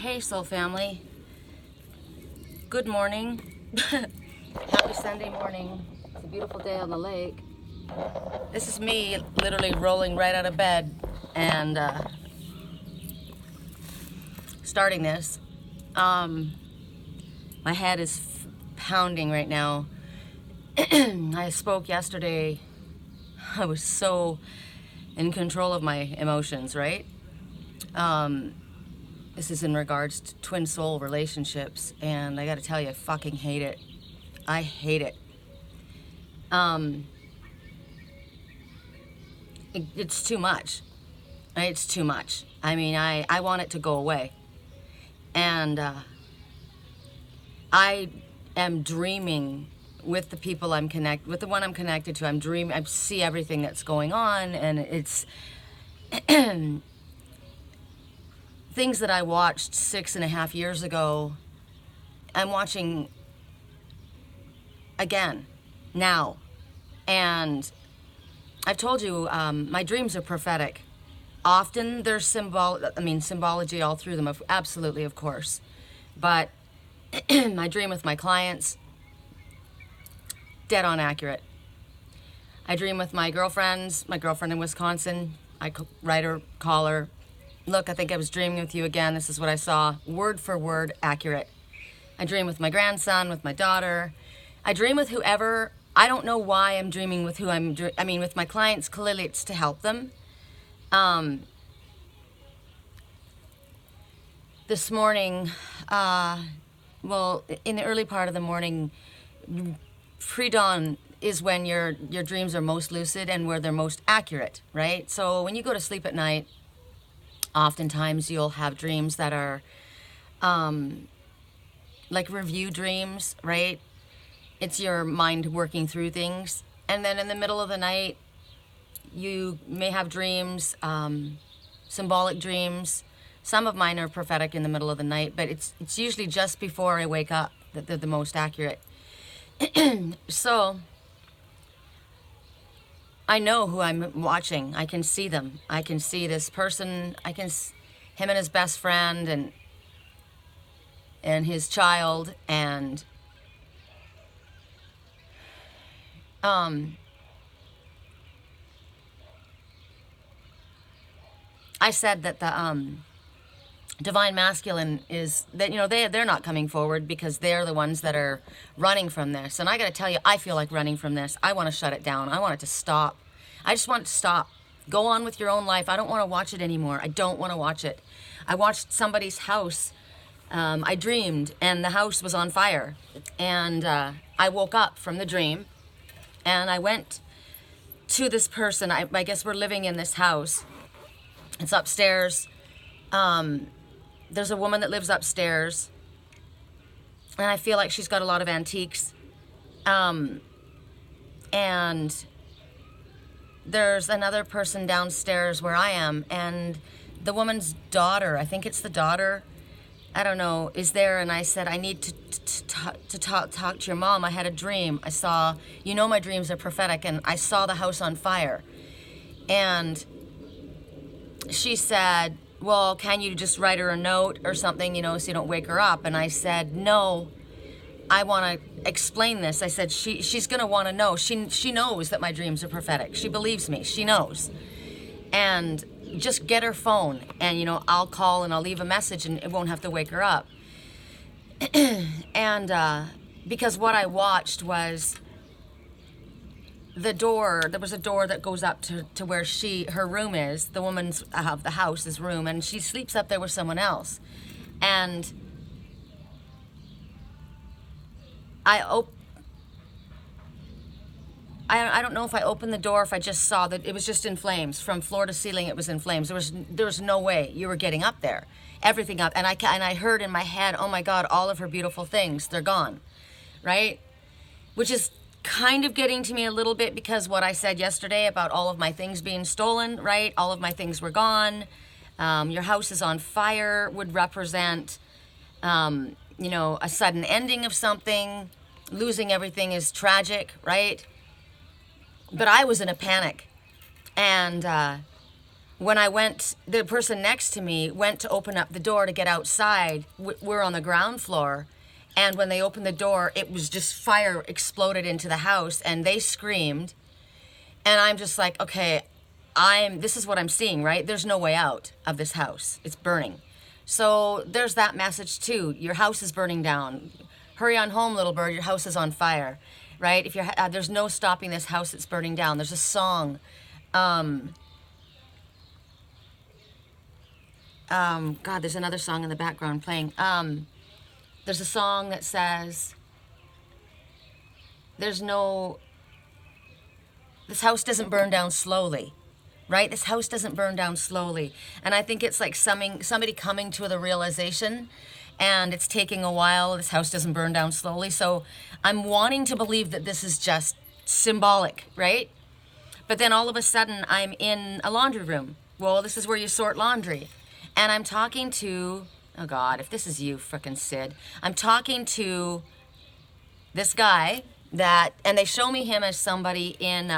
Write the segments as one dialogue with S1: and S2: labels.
S1: Hey, soul family. Good morning. Happy Sunday morning. It's a beautiful day on the lake. This is me literally rolling right out of bed and starting this. My head is pounding right now. I spoke yesterday. I was so in control of my emotions, right? This is in regards to twin soul relationships, and I gotta tell you, I fucking hate it. I hate it. It's too much. Right? It's too much. I mean, I want it to go away. And I am dreaming with the people with the one I'm connected to. I'm dreaming, I see everything that's going on, and it's things that I watched 6.5 years ago, I'm watching again, now. And I've told you, my dreams are prophetic. Often there's symbology all through them, absolutely, of course. But my dream with my clients, dead on accurate. I dream with my girlfriend in Wisconsin. I write her, call her. Look, I think I was dreaming with you again. This is what I saw. Word for word, accurate. I dream with my grandson, with my daughter. I dream with whoever. I don't know why I'm dreaming with who with my clients, clearly it's to help them. This morning, well, in the early part of the morning, pre-dawn is when your dreams are most lucid and where they're most accurate, right? So when you go to sleep at night, oftentimes you'll have dreams that are like review dreams, right? It's your mind working through things. And then in the middle of the night, you may have dreams, symbolic dreams. Some of mine are prophetic in the middle of the night, but it's usually just before I wake up that they're the most accurate. So I know who I'm watching. I can see them. I can see this person. Him and his best friend and his child, and I said that the divine masculine is that, they're not coming forward because they're the ones that are running from this. And I got to tell you, I feel like running from this. I want to shut it down. I want it to stop. I just want it to stop. Go on with your own life. I don't want to watch it anymore. I don't want to watch it. I watched somebody's house. I dreamed, and the house was on fire. And I woke up from the dream, and I went to this person. I guess we're living in this house. It's upstairs. There's a woman that lives upstairs, and I feel like she's got a lot of antiques. And there's another person downstairs where I am, and the woman's daughter, I think it's the daughter, I don't know, is there. And I said, I need to talk to your mom. I had a dream. I saw, my dreams are prophetic, and I saw the house on fire. And she said, well, can you just write her a note or something, so you don't wake her up? And I said, no, I want to explain this. I said, she's going to want to know. She knows that my dreams are prophetic. She believes me. She knows. And just get her phone, and, I'll call and I'll leave a message, and it won't have to wake her up. And because what I watched was the door. There was a door that goes up to where her room is, the woman's of the house's room, and she sleeps up there with someone else. And I don't know if I opened the door, if I just saw that it was just in flames. From floor to ceiling, it was in flames. There was no way you were getting up there. Everything up. And I heard in my head, oh my God, all of her beautiful things, they're gone, right? Which is kind of getting to me a little bit, because what I said yesterday about all of my things being stolen, right? All of my things were gone. Your house is on fire would represent, a sudden ending of something. Losing everything is tragic, right? But I was in a panic. And when I went, the person next to me went to open up the door to get outside. We're on the ground floor. And when they opened the door, it was just fire exploded into the house and they screamed. And I'm just like, okay, this is what I'm seeing, right? There's no way out of this house. It's burning. So there's that message too. Your house is burning down. Hurry on home, little bird. Your house is on fire, right? If you're, there's no stopping this house that's burning down. There's a song. God, there's another song in the background playing. There's a song that says, this house doesn't burn down slowly, right? This house doesn't burn down slowly. And I think it's like somebody coming to the realization, and it's taking a while. This house doesn't burn down slowly. So I'm wanting to believe that this is just symbolic, right? But then all of a sudden I'm in a laundry room. Well, this is where you sort laundry. And I'm talking to, oh God, if this is you, frickin' Sid. I'm talking to this guy and they show me him as somebody in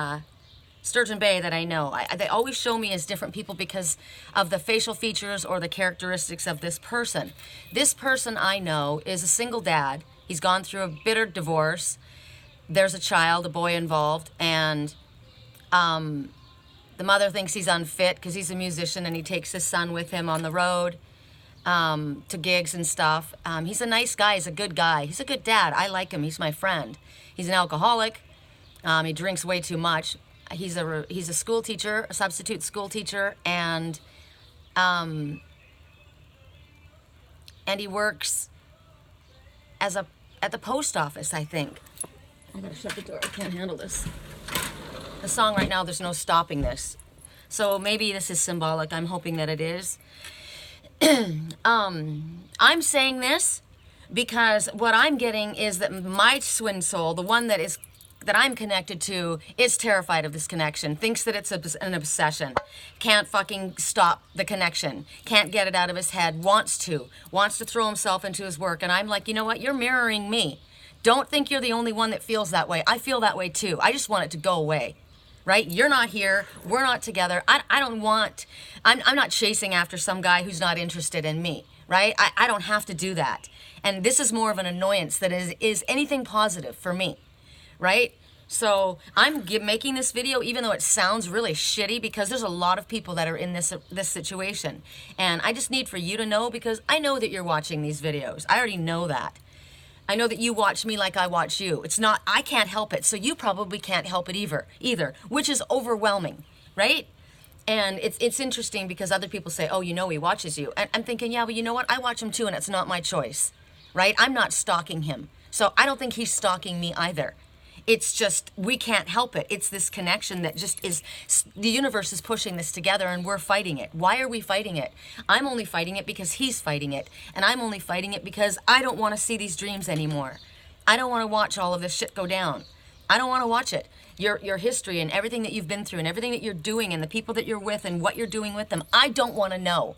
S1: Sturgeon Bay that I know. They always show me as different people because of the facial features or the characteristics of this person. This person I know is a single dad. He's gone through a bitter divorce. There's a child, a boy involved, and the mother thinks he's unfit because he's a musician and he takes his son with him on the road to gigs and stuff. He's a nice guy. He's a good guy. He's a good dad. I like him. He's my friend. He's an alcoholic. He drinks way too much. He's a school teacher, a substitute school teacher, and he works at the post office, I think. I gotta shut the door. I can't handle this. The song right now, there's no stopping this. So maybe this is symbolic. I'm hoping that it is. I'm saying this because what I'm getting is that my twin soul, the one that I'm connected to, is terrified of this connection, thinks that it's an obsession, can't fucking stop the connection, can't get it out of his head, wants to throw himself into his work. And I'm like, you know what? You're mirroring me. Don't think you're the only one that feels that way. I feel that way too. I just want it to go away. Right? You're not here. We're not together. I'm not chasing after some guy who's not interested in me, right? I don't have to do that. And this is more of an annoyance that is anything positive for me, right? So I'm making this video even though it sounds really shitty because there's a lot of people that are in this situation. And I just need for you to know because I know that you're watching these videos. I already know that. I know that you watch me like I watch you. It's not, I can't help it, so you probably can't help it either, which is overwhelming, right? And it's interesting because other people say, oh, you know he watches you. And I'm thinking, yeah, but you know what? I watch him too, and it's not my choice, right? I'm not stalking him. So I don't think he's stalking me either. It's just, we can't help it. It's this connection that just is, the universe is pushing this together and we're fighting it. Why are we fighting it? I'm only fighting it because he's fighting it. And I'm only fighting it because I don't want to see these dreams anymore. I don't want to watch all of this shit go down. I don't want to watch it. Your history and everything that you've been through and everything that you're doing and the people that you're with and what you're doing with them, I don't want to know,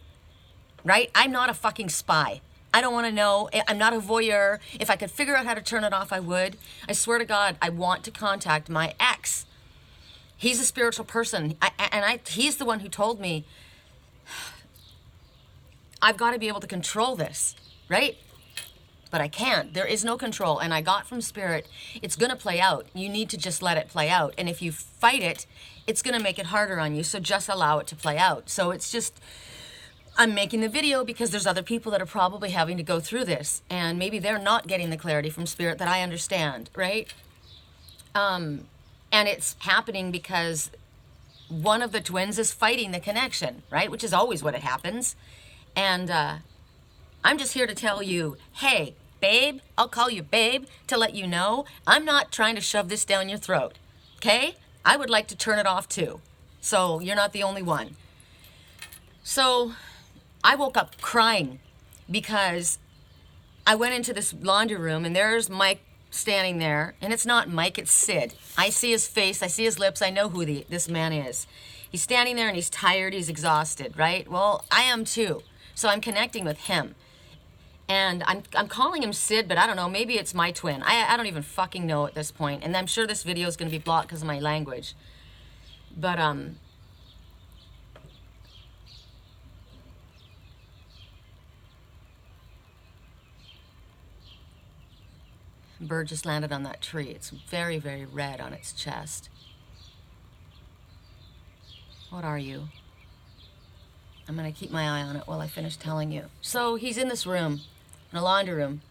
S1: right? I'm not a fucking spy. I don't want to know. I'm not a voyeur. If I could figure out how to turn it off, I would. I swear to God, I want to contact my ex. He's a spiritual person. He's the one who told me, I've got to be able to control this, right? But I can't. There is no control. And I got from Spirit, it's going to play out. You need to just let it play out. And if you fight it, it's going to make it harder on you. So just allow it to play out. So it's just, I'm making the video because there's other people that are probably having to go through this. And maybe they're not getting the clarity from Spirit that I understand, right? And it's happening because one of the twins is fighting the connection, right? Which is always what it happens. And I'm just here to tell you, hey, babe, I'll call you babe to let you know I'm not trying to shove this down your throat, okay? I would like to turn it off too. So you're not the only one. So I woke up crying because I went into this laundry room and there's Mike standing there, and it's not Mike, it's Sid. I see his face, I see his lips, I know who this man is. He's standing there and he's tired, he's exhausted, right? Well, I am too. So I'm connecting with him. And I'm calling him Sid, but I don't know, maybe it's my twin. I don't even fucking know at this point. And I'm sure this video is going to be blocked because of my language. But Bird just landed on that tree. It's very, very red on its chest. What are you? I'm going to keep my eye on it while I finish telling you. So he's in this room, in a laundry room,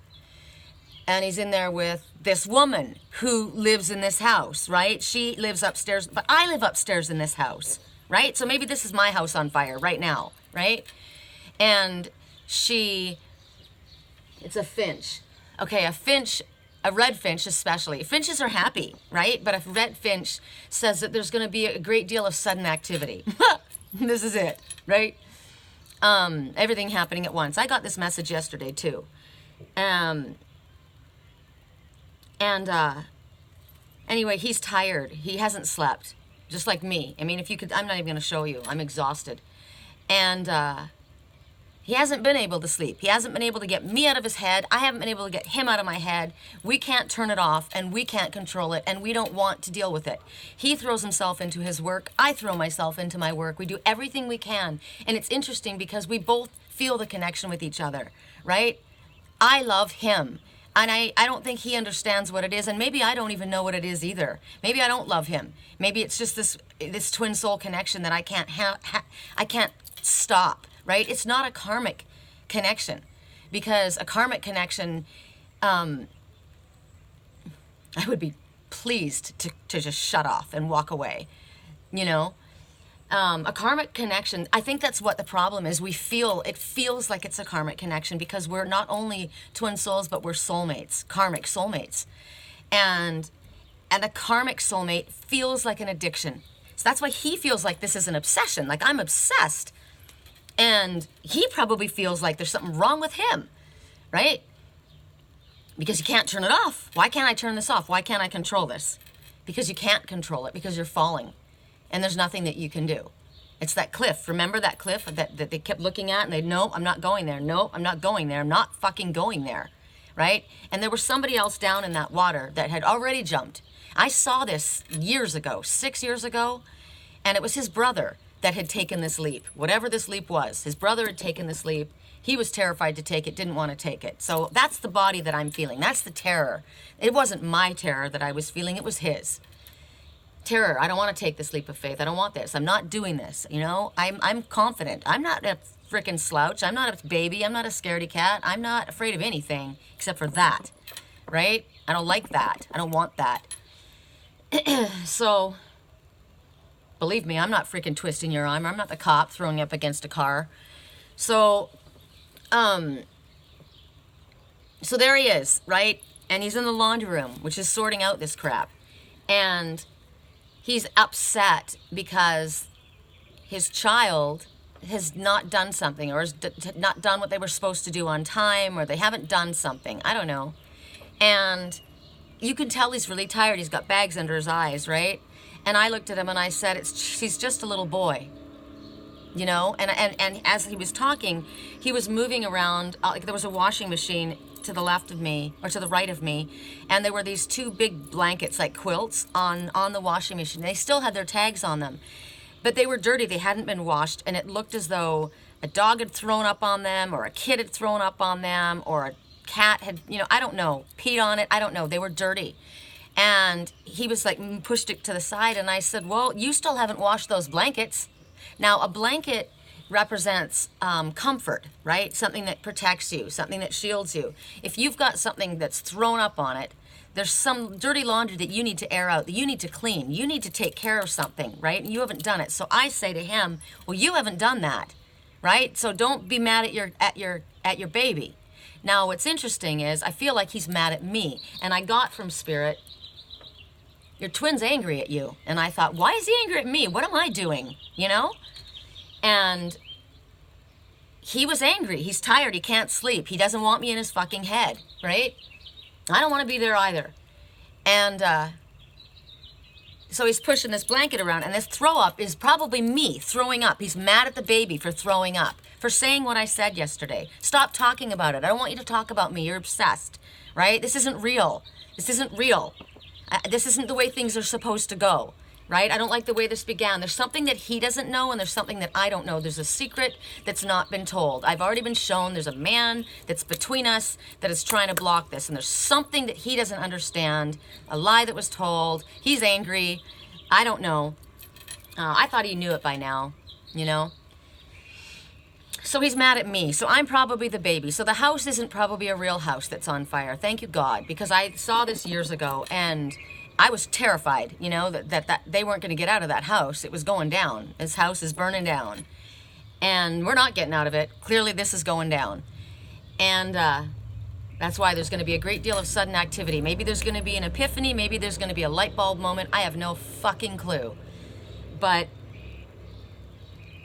S1: and he's in there with this woman who lives in this house, right? She lives upstairs, but I live upstairs in this house, right? So maybe this is my house on fire right now, right? And it's a finch. Okay, a red finch especially. Finches are happy, right? But a red finch says that there's going to be a great deal of sudden activity. This is it, right? Everything happening at once. I got this message yesterday too. Anyway, he's tired. He hasn't slept, just like me. I mean, if you could, I'm not even going to show you. I'm exhausted. And he hasn't been able to sleep. He hasn't been able to get me out of his head. I haven't been able to get him out of my head. We can't turn it off, and we can't control it, and we don't want to deal with it. He throws himself into his work. I throw myself into my work. We do everything we can. And it's interesting because we both feel the connection with each other, right? I love him. And I don't think he understands what it is, and maybe I don't even know what it is either. Maybe I don't love him. Maybe it's just this twin soul connection that I can't stop, right? It's not a karmic connection, because a karmic connection, I would be pleased to just shut off and walk away, you know? A karmic connection, I think that's what the problem is. It feels like it's a karmic connection because we're not only twin souls, but we're soulmates, karmic soulmates. And a karmic soulmate feels like an addiction. So that's why he feels like this is an obsession, like I'm obsessed. And he probably feels like there's something wrong with him, right? Because you can't turn it off. Why can't I turn this off? Why can't I control this? Because you can't control it, because you're falling. And there's nothing that you can do. It's that cliff. Remember that cliff that they kept looking at and they'd, no, I'm not going there. No, I'm not going there. I'm not fucking going there, right? And there was somebody else down in that water that had already jumped. I saw this years ago, 6 years ago, and it was his brother that had taken this leap. Whatever this leap was, his brother had taken this leap. He was terrified to take it, didn't want to take it. So that's the body that I'm feeling. That's the terror. It wasn't my terror that I was feeling. It was his. Terror. I don't want to take this leap of faith. I don't want this. I'm not doing this. You know, I'm confident. I'm not a freaking slouch. I'm not a baby. I'm not a scaredy cat. I'm not afraid of anything except for that, right? I don't like that. I don't want that. So, believe me, I'm not freaking twisting your arm. I'm not the cop throwing you up against a car. So there he is, right? And he's in the laundry room, which is sorting out this crap. And he's upset because his child has not done something, or has not done what they were supposed to do on time, or they haven't done something. I don't know. And you can tell he's really tired. He's got bags under his eyes, right? And I looked at him and I said, he's just a little boy, you know? And as he was talking, he was moving around. Like there was a washing machine to the left of me, or to the right of me, and there were these two big blankets, like quilts, on the washing machine. They still had their tags on them, but they were dirty. They hadn't been washed, and it looked as though a dog had thrown up on them, or a kid had thrown up on them, or a cat had, you know, I don't know, peed on it. I don't know. They were dirty. And he was like, pushed it to the side, and I said, well, you still haven't washed those blankets. Now, a blanket represents comfort, right? Something that protects you, something that shields you. If you've got something that's thrown up on it, there's some dirty laundry that you need to air out, that you need to clean. You need to take care of something, right? And you haven't done it. So I say to him, well, you haven't done that, right? So don't be mad at your baby. Now, what's interesting is I feel like he's mad at me. And I got from Spirit, your twin's angry at you. And I thought, why is he angry at me? What am I doing? You know? And he was angry. He's tired. He can't sleep. He doesn't want me in his fucking head, right? I don't want to be there either. And so he's pushing this blanket around, and this throw up is probably me throwing up. He's mad at the baby for throwing up, for saying what I said yesterday. Stop talking about it. I don't want you to talk about me. You're obsessed, right? This isn't real. This isn't real. This isn't the way things are supposed to go. right? I don't like the way this began. There's something that he doesn't know, and there's something that I don't know. There's a secret that's not been told. I've already been shown there's a man that's between us that is trying to block this, and there's something that he doesn't understand, a lie that was told. He's angry. I don't know. I thought he knew it by now, you know? So he's mad at me. So I'm probably the baby. So the house isn't probably a real house that's on fire. Thank you, God, because I saw this years ago, and I was terrified, you know, that they weren't going to get out of that house. It was going down. This house is burning down. And we're not getting out of it. Clearly, this is going down. And that's why there's going to be a great deal of sudden activity. Maybe there's going to be an epiphany. Maybe there's going to be a light bulb moment. I have no fucking clue. But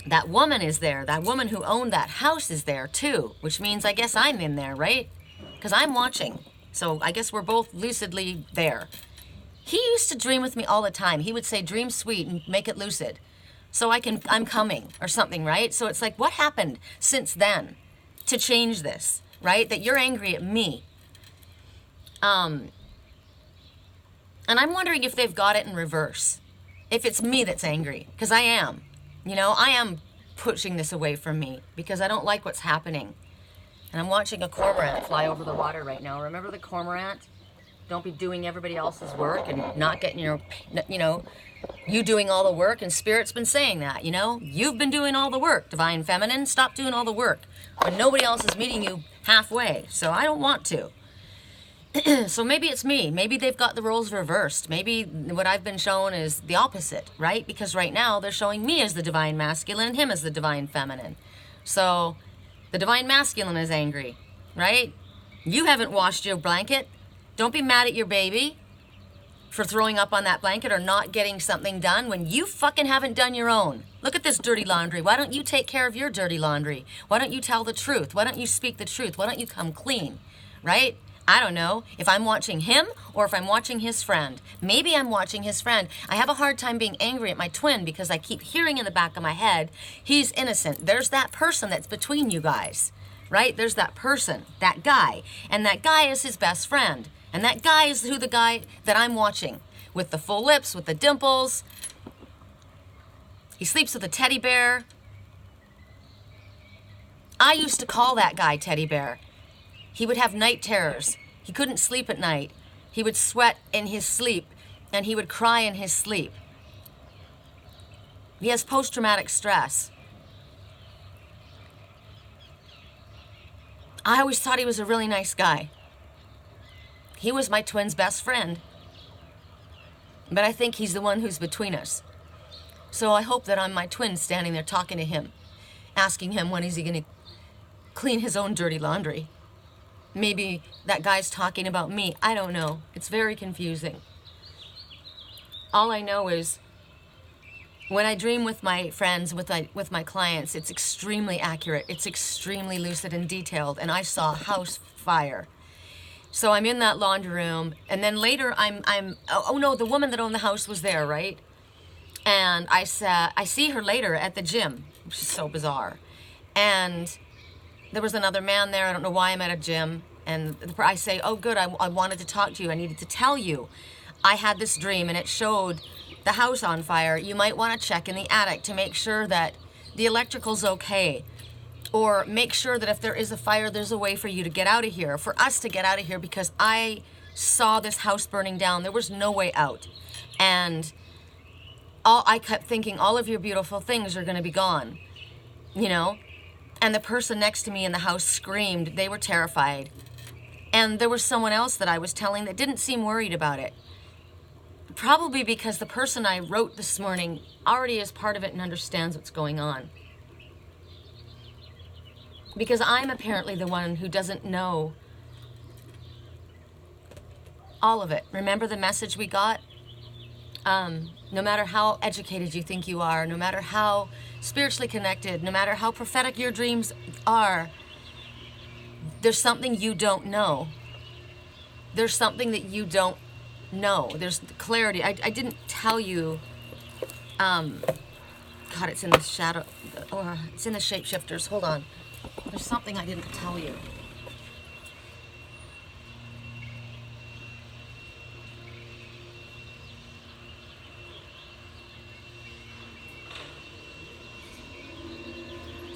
S1: that woman is there. That woman who owned that house is there, too. Which means I guess I'm in there, right? Because I'm watching. So I guess we're both lucidly there. He used to dream with me all the time. He would say, dream sweet and make it lucid. So I'm coming or something, right? So it's like, what happened since then to change this, right? That you're angry at me. And I'm wondering if they've got it in reverse. If it's me that's angry, because I am. You know, I am pushing this away from me because I don't like what's happening. And I'm watching a cormorant fly over the water right now. Remember the cormorant? Don't be doing everybody else's work and not getting your, you know, you doing all the work. And Spirit's been saying that, you know. You've been doing all the work, Divine Feminine. Stop doing all the work when nobody else is meeting you halfway. So I don't want to. So maybe it's me. Maybe they've got the roles reversed. Maybe what I've been shown is the opposite, right? Because right now they're showing me as the Divine Masculine and him as the Divine Feminine. So the Divine Masculine is angry, right? You haven't washed your blanket. Don't be mad at your baby for throwing up on that blanket or not getting something done when you fucking haven't done your own. Look at this dirty laundry. Why don't you take care of your dirty laundry? Why don't you tell the truth? Why don't you speak the truth? Why don't you come clean, right? I don't know if I'm watching him or if I'm watching his friend. Maybe I'm watching his friend. I have a hard time being angry at my twin because I keep hearing in the back of my head, he's innocent. There's that person that's between you guys, right? There's that person, that guy. And that guy is his best friend. And that guy is the guy that I'm watching with the full lips, with the dimples. He sleeps with a teddy bear. I used to call that guy Teddy Bear. He would have night terrors. He couldn't sleep at night. He would sweat in his sleep, and he would cry in his sleep. He has post-traumatic stress. I always thought he was a really nice guy. He was my twin's best friend. But I think he's the one who's between us. So I hope that I'm my twin standing there talking to him, asking him when is he going to clean his own dirty laundry. Maybe that guy's talking about me. I don't know. It's very confusing. All I know is when I dream with my friends, with my clients, it's extremely accurate. It's extremely lucid and detailed. And I saw a house fire. So I'm in that laundry room, and then later oh no, the woman that owned the house was there, right? And I see her later at the gym, which is so bizarre. And there was another man there. I don't know why I'm at a gym. And I say, oh good, I wanted to talk to you. I needed to tell you. I had this dream, and it showed the house on fire. You might want to check in the attic to make sure that the electrical's okay. Or make sure that if there is a fire, there's a way for you to get out of here, for us to get out of here, because I saw this house burning down. There was no way out. And I kept thinking, all of your beautiful things are going to be gone, you know? And the person next to me in the house screamed. They were terrified. And there was someone else that I was telling that didn't seem worried about it. Probably because the person I wrote this morning already is part of it and understands what's going on. Because I'm apparently the one who doesn't know all of it. Remember the message we got? No matter how educated you think you are, no matter how spiritually connected, no matter how prophetic your dreams are, there's something you don't know. There's something that you don't know. There's clarity. I didn't tell you. God, it's in the shadow. Or it's in the shapeshifters. Hold on. There's something I didn't tell you.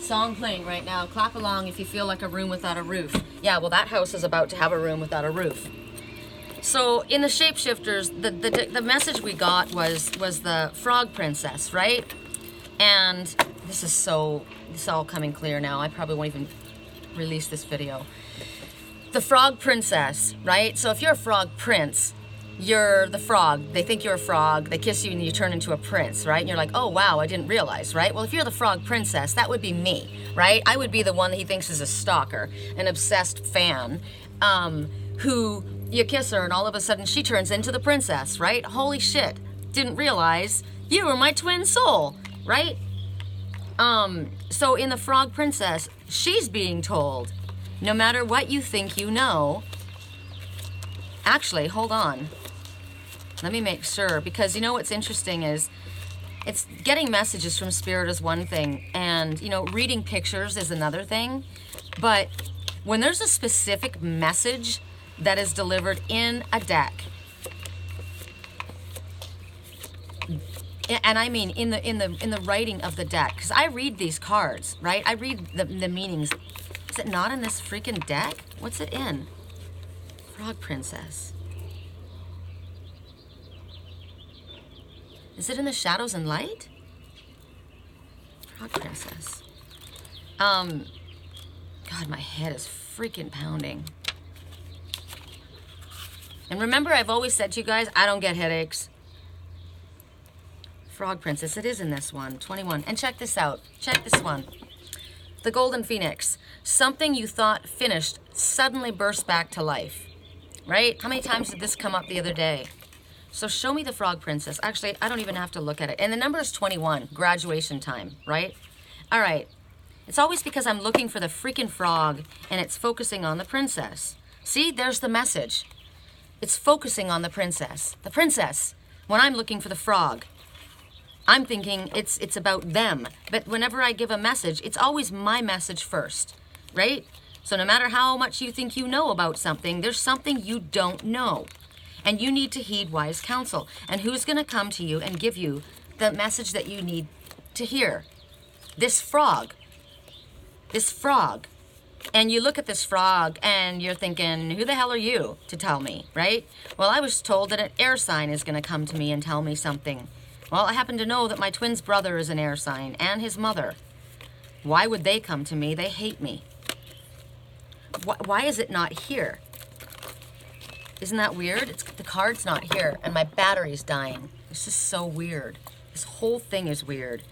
S1: song playing right now. Clap along if you feel like a room without a roof. Yeah, well, that house is about to have a room without a roof. So in the shapeshifters, the message we got was the frog princess, right? And this is all coming clear now. I probably won't even release this video. The frog princess, right? So if you're a frog prince, you're the frog. They think you're a frog. They kiss you and you turn into a prince, right? And you're like, oh, wow, I didn't realize, right? Well, if you're the frog princess, that would be me, right? I would be the one that he thinks is a stalker, an obsessed fan, who you kiss her and all of a sudden she turns into the princess, right? Holy shit. Didn't realize you were my twin soul, right? So in the frog princess, she's being told, no matter what you think you know, actually, hold on. Let me make sure, because you know what's interesting is it's getting messages from spirit is one thing, and you know, reading pictures is another thing. But when there's a specific message that is delivered in a deck, and I mean in the writing of the deck, because I read these cards, right? I read the meanings. Is it not in this freaking deck? What's it in? Frog princess. Is it in the shadows and light? Frog princess. God, my head is freaking pounding. And remember, I've always said to you guys, I don't get headaches. Frog princess, it is in this one, 21. And check this out, check this one. The golden phoenix. Something you thought finished suddenly burst back to life, right? How many times did this come up the other day? So show me the frog princess. Actually, I don't even have to look at it. And the number is 21, graduation time, right? All right. It's always because I'm looking for the freaking frog and it's focusing on the princess. See, there's the message. It's focusing on the princess. The princess, when I'm looking for the frog, I'm thinking it's about them. But whenever I give a message, it's always my message first, right? So no matter how much you think you know about something, there's something you don't know. And you need to heed wise counsel. And who's going to come to you and give you the message that you need to hear? This frog. This frog. And you look at this frog and you're thinking, who the hell are you to tell me, right? Well, I was told that an air sign is going to come to me and tell me something. Well, I happen to know that my twin's brother is an air sign and his mother. Why would they come to me? They hate me. Why is it not here? Isn't that weird? The card's not here and my battery's dying. This is so weird. This whole thing is weird.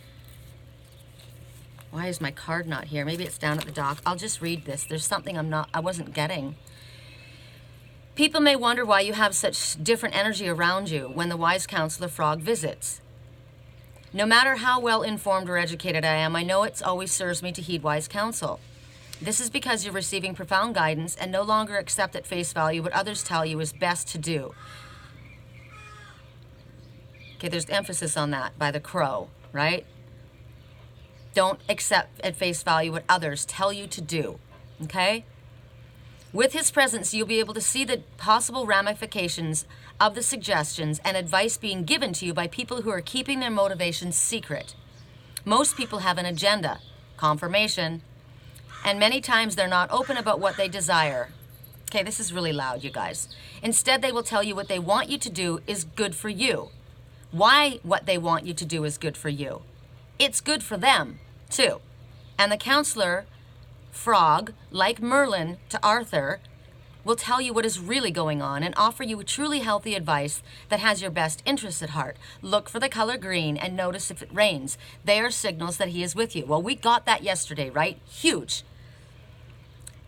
S1: Why is my card not here? Maybe it's down at the dock. I'll just read this. There's something I wasn't getting. People may wonder why you have such different energy around you when the wise counselor frog visits. No matter how well informed or educated I am, I know it always serves me to heed wise counsel. This is because you're receiving profound guidance and no longer accept at face value what others tell you is best to do. Okay, there's emphasis on that by the crow, right? Don't accept at face value what others tell you to do, okay? With his presence, you'll be able to see the possible ramifications of the suggestions and advice being given to you by people who are keeping their motivations secret. Most people have an agenda, confirmation, and many times they're not open about what they desire. Okay, this is really loud, you guys. Instead, they will tell you what they want you to do is good for you. Why what they want you to do is good for you? It's good for them, too. And the counselor, frog, like Merlin to Arthur, will tell you what is really going on and offer you truly healthy advice that has your best interests at heart. Look for the color green and notice if it rains. They are signals that he is with you. Well, we got that yesterday, right? Huge.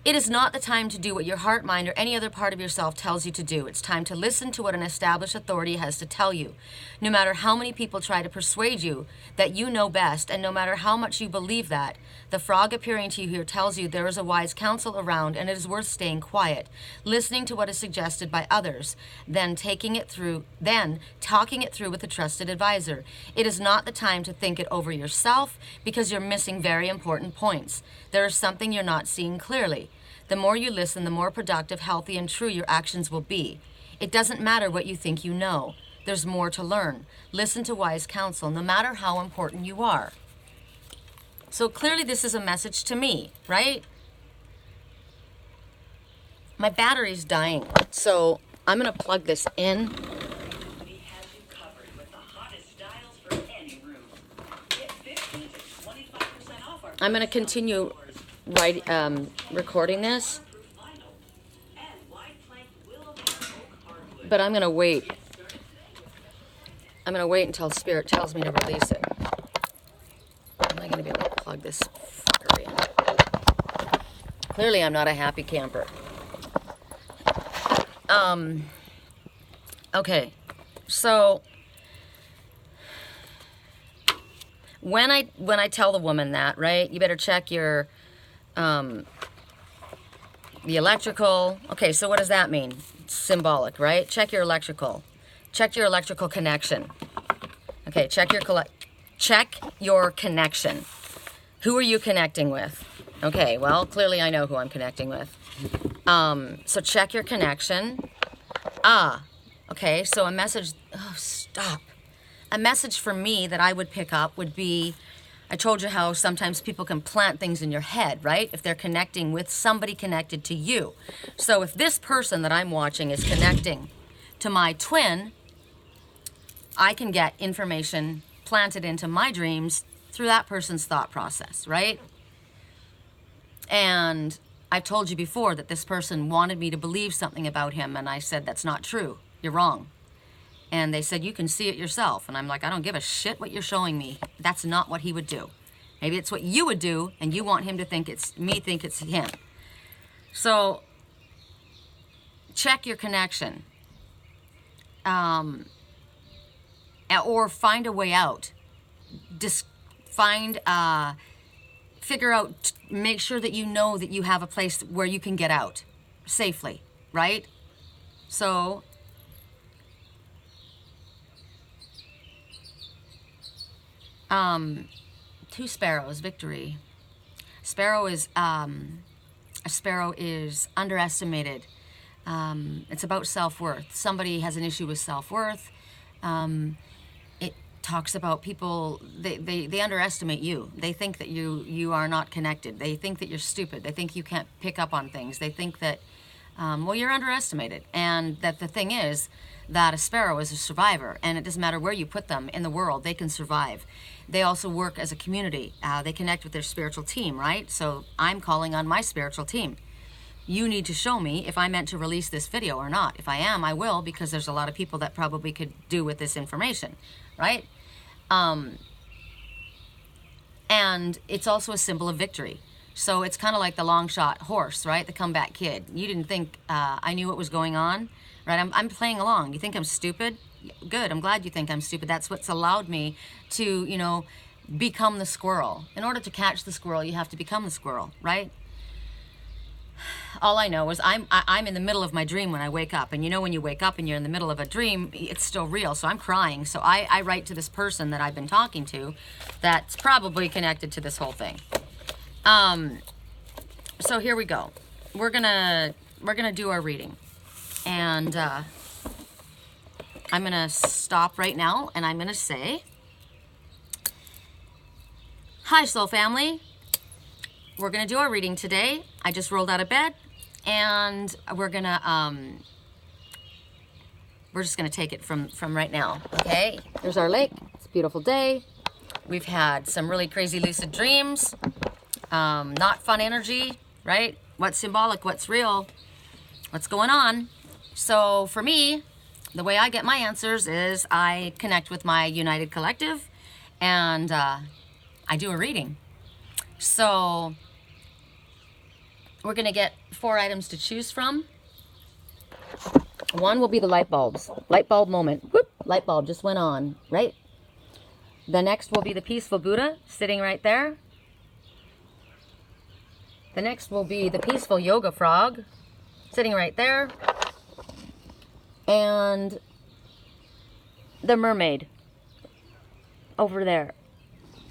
S1: It is not the time to do what your heart, mind, or any other part of yourself tells you to do. It's time to listen to what an established authority has to tell you. No matter how many people try to persuade you that you know best, and no matter how much you believe that, the frog appearing to you here tells you there is a wise counsel around and it is worth staying quiet, listening to what is suggested by others, then talking it through with a trusted advisor. It is not the time to think it over yourself because you're missing very important points. There is something you're not seeing clearly. The more you listen, the more productive, healthy, and true your actions will be. It doesn't matter what you think you know. There's more to learn. Listen to wise counsel, no matter how important you are. So clearly this is a message to me, right? My battery's dying, so I'm gonna plug this in. I'm gonna continue recording this, but I'm gonna wait. I'm gonna wait until Spirit tells me to release it. Am I gonna be able to plug this fucker in? Clearly I'm not a happy camper. Okay, so when I tell the woman that, right, you better check your the electrical. Okay, so what does that mean? It's symbolic, right? Check your electrical. Check your electrical connection. Okay, check your connection. Who are you connecting with? Okay, well, clearly I know who I'm connecting with. So check your connection. Okay, so a message, oh, stop. A message for me that I would pick up would be, I told you how sometimes people can plant things in your head, right? If they're connecting with somebody connected to you. So if this person that I'm watching is connecting to my twin, I can get information planted into my dreams through that person's thought process, right? And I've told you before that this person wanted me to believe something about him, and I said, that's not true. You're wrong. And they said, you can see it yourself. And I'm like, I don't give a shit what you're showing me. That's not what he would do. Maybe it's what you would do, and you want him to think it's me, think it's him. So check your connection. Or find a way out. Just figure out, make sure that you know that you have a place where you can get out safely, right? So two sparrows, victory. A sparrow is underestimated. It's about self-worth. Somebody has an issue with self-worth. It talks about people, they underestimate you. They think that you are not connected. They think that you're stupid. They think you can't pick up on things. They think that, well, you're underestimated. And that the thing is that a sparrow is a survivor, and it doesn't matter where you put them in the world, they can survive. They also work as a community. They connect with their spiritual team, right? So I'm calling on my spiritual team. You need to show me if I'm meant to release this video or not. If I am, I will, because there's a lot of people that probably could do with this information, right? And it's also a symbol of victory. So it's kind of like the long shot horse, right? The comeback kid. You didn't think I knew what was going on, right? I'm playing along. You think I'm stupid? Good, I'm glad you think I'm stupid. That's what's allowed me to, you know, become the squirrel. In order to catch the squirrel, you have to become the squirrel, right? All I know is I'm in the middle of my dream when I wake up. And you know when you wake up and you're in the middle of a dream, it's still real. So I'm crying. So I write to this person that I've been talking to that's probably connected to this whole thing. So here we go. We're gonna do our reading. And I'm gonna stop right now and I'm gonna say, hi soul family. We're gonna do our reading today. I just rolled out of bed and we're just gonna take it from right now, okay? There's our lake, it's a beautiful day. We've had some really crazy lucid dreams, not fun energy, right? What's symbolic, what's real, what's going on? So for me, the way I get my answers is I connect with my United Collective and I do a reading. So we're gonna get 4 items to choose from. One will be the light bulbs. Light bulb moment. Whoop, light bulb just went on, right? The next will be the peaceful Buddha sitting right there. The next will be the peaceful yoga frog sitting right there. And the mermaid over there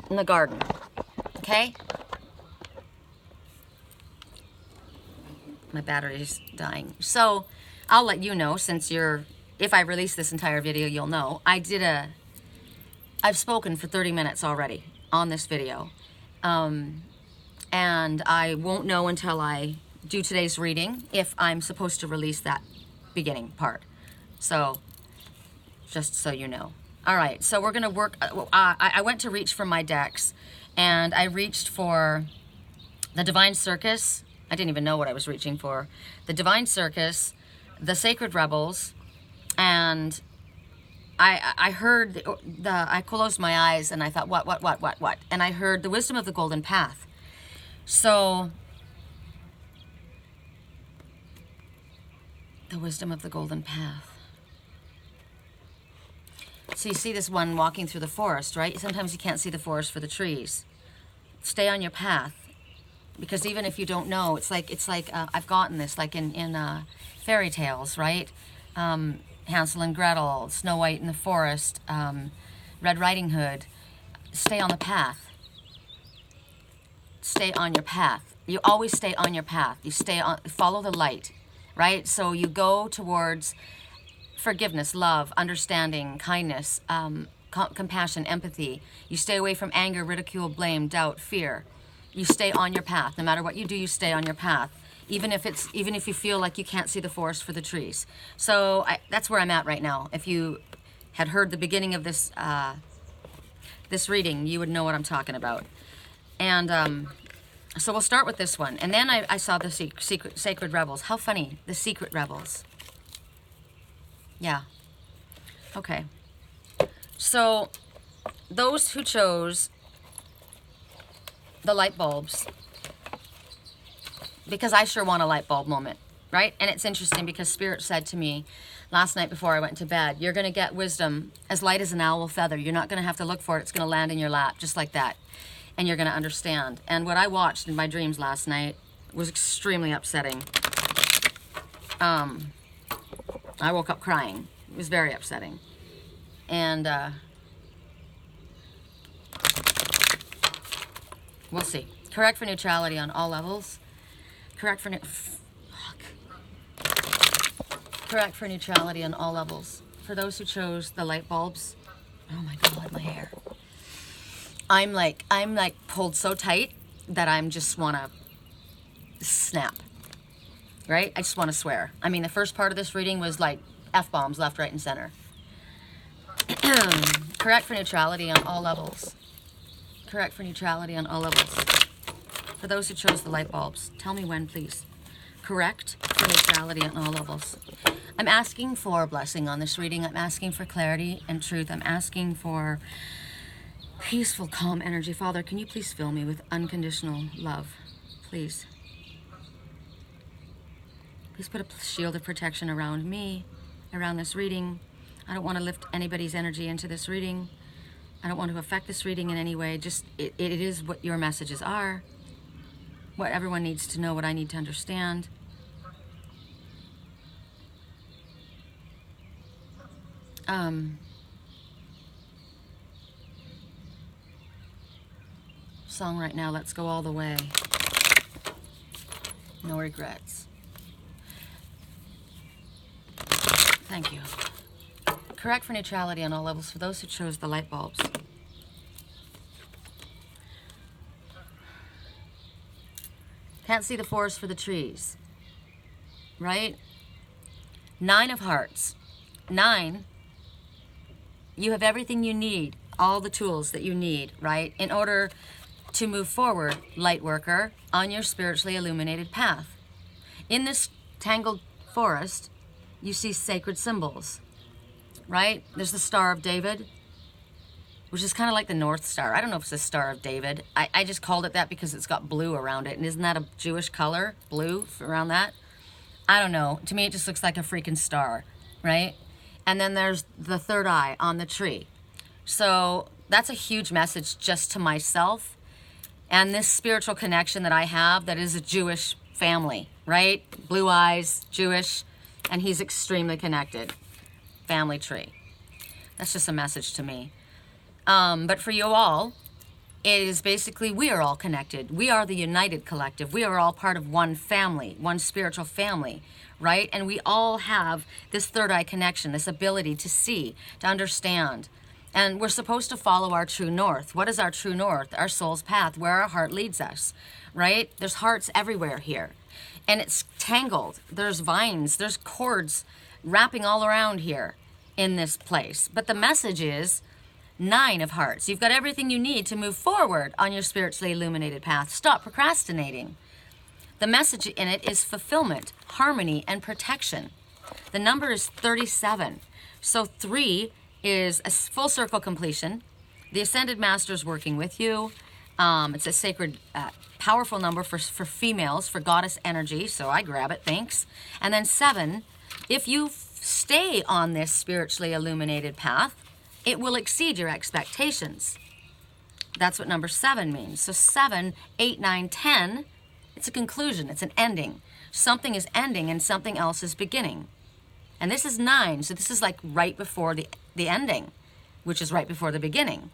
S1: in the garden, okay? My battery's dying. So I'll let you know, since if I release this entire video, you'll know. I've spoken for 30 minutes already on this video. And I won't know until I do today's reading if I'm supposed to release that beginning part. So, just so you know. All right, so we're going to work. I went to reach for my decks, and I reached for the Divine Circus. I didn't even know what I was reaching for. The Divine Circus, the Sacred Rebels, and I heard I closed my eyes and I thought, what? And I heard the Wisdom of the Golden Path. So, the Wisdom of the Golden Path. So you see this one walking through the forest, right? Sometimes you can't see the forest for the trees. Stay on your path, because even if you don't know, it's like I've gotten this like in fairy tales, right? Hansel and Gretel, Snow White in the forest, Red Riding Hood. Stay on the path. Stay on your path. You always stay on your path. You follow the light, right? So you go towards forgiveness, love, understanding, kindness, compassion, empathy. You stay away from anger, ridicule, blame, doubt, fear. You stay on your path. No matter what you do, you stay on your path. Even if you feel like you can't see the forest for the trees. So that's where I'm at right now. If you had heard the beginning of this this reading, you would know what I'm talking about. And so we'll start with this one. And then I saw the Sacred Rebels. How funny, the Secret Rebels. Yeah. Okay. So those who chose the light bulbs, because I sure want a light bulb moment, right? And it's interesting because Spirit said to me last night before I went to bed, you're going to get wisdom as light as an owl feather. You're not going to have to look for it. It's going to land in your lap just like that. And you're going to understand. And what I watched in my dreams last night was extremely upsetting. I woke up crying. It was very upsetting. And we'll see. Correct for neutrality on all levels. Correct for Correct for neutrality on all levels. For those who chose the light bulbs. Oh my God, my hair. I'm like pulled so tight that I'm just wanna snap. Right? I just want to swear. I mean, the first part of this reading was like F-bombs left, right, and center. Correct for neutrality on all levels. Correct for neutrality on all levels. For those who chose the light bulbs, tell me when, please. Correct for neutrality on all levels. I'm asking for a blessing on this reading. I'm asking for clarity and truth. I'm asking for peaceful, calm energy. Father, can you please fill me with unconditional love? Please. Please put a shield of protection around me, around this reading. I don't want to lift anybody's energy into this reading. I don't want to affect this reading in any way. Just, it is what your messages are. What everyone needs to know, what I need to understand. Song right now, Let's Go All the Way. No regrets. Thank you. Correct for neutrality on all levels for those who chose the light bulbs. Can't see the forest for the trees. Right? 9 of Hearts. 9, you have everything you need, all the tools that you need, right? In order to move forward, light worker, on your spiritually illuminated path. In this tangled forest, you see sacred symbols, right? There's the Star of David, which is kind of like the North Star. I don't know if it's the Star of David. I just called it that because it's got blue around it. And isn't that a Jewish color, blue around that? I don't know. To me, it just looks like a freaking star, right? And then there's the third eye on the tree. So that's a huge message just to myself and this spiritual connection that I have that is a Jewish family, right? Blue eyes, Jewish. And he's extremely connected. Family tree. That's just a message to me. But for you all, it is basically we are all connected. We are the united collective. We are all part of one family, one spiritual family, right? And we all have this third eye connection, this ability to see, to understand, And we're supposed to follow our true north. What is our true north? Our soul's path, where our heart leads us, right? There's hearts everywhere here. And it's tangled. There's vines, there's cords wrapping all around here in this place. But the message is 9 of hearts. You've got everything you need to move forward on your spiritually illuminated path. Stop procrastinating. The message in it is fulfillment, harmony, and protection. The number is 37. So 3 is a full circle completion. The Ascended Master is working with you. It's a sacred, powerful number for females, for goddess energy. So I grab it, thanks. And then 7, if you stay on this spiritually illuminated path, it will exceed your expectations. That's what number 7 means. So 7, 8, 9, 10, it's a conclusion, it's an ending. Something is ending and something else is beginning. And this is 9, so this is like right before the ending, which is right before the beginning.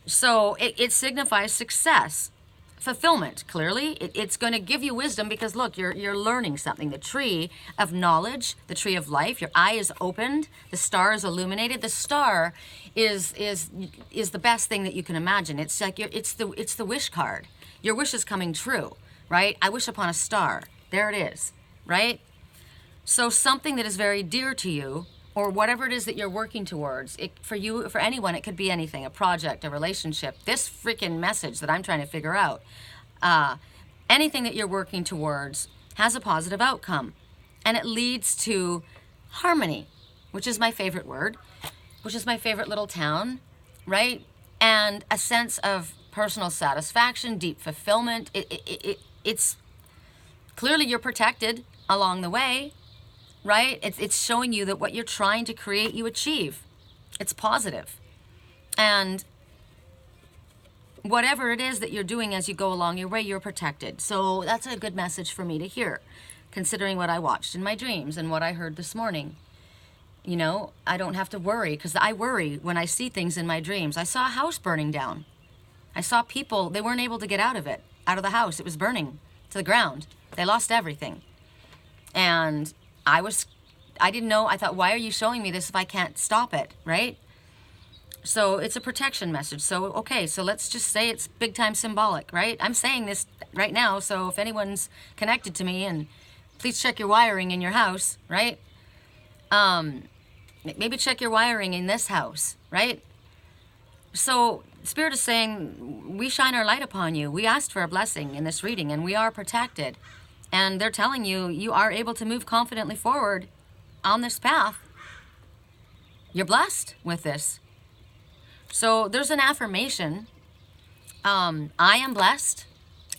S1: So it signifies success, fulfillment, clearly. It's going to give you wisdom because, look, you're learning something. The tree of knowledge, the tree of life, your eye is opened, the star is illuminated. The star is the best thing that you can imagine. It's like it's the wish card. Your wish is coming true, right? I wish upon a star. There it is, right? So something that is very dear to you, or whatever it is that you're working towards, for you, for anyone, it could be anything, a project, a relationship, this freaking message that I'm trying to figure out. Anything that you're working towards has a positive outcome. And it leads to harmony, which is my favorite word, which is my favorite little town, right? And a sense of personal satisfaction, deep fulfillment. It's clearly you're protected along the way, right? It's showing you that what you're trying to create, you achieve. It's positive. And whatever it is that you're doing as you go along your way, you're protected. So that's a good message for me to hear, considering what I watched in my dreams and what I heard this morning. You know, I don't have to worry, because I worry when I see things in my dreams. I saw a house burning down. I saw people, they weren't able to get out of the house. It was burning to the ground. They lost everything. And I didn't know. I thought, why are you showing me this if I can't stop it, right? So it's a protection message. So, okay, so let's just say it's big time symbolic, right? I'm saying this right now, so if anyone's connected to me, and please check your wiring in your house, right? Maybe check your wiring in this house, right? So Spirit is saying, we shine our light upon you. We asked for a blessing in this reading, and we are protected. And they're telling you, you are able to move confidently forward on this path. You're blessed with this. So there's an affirmation. I am blessed.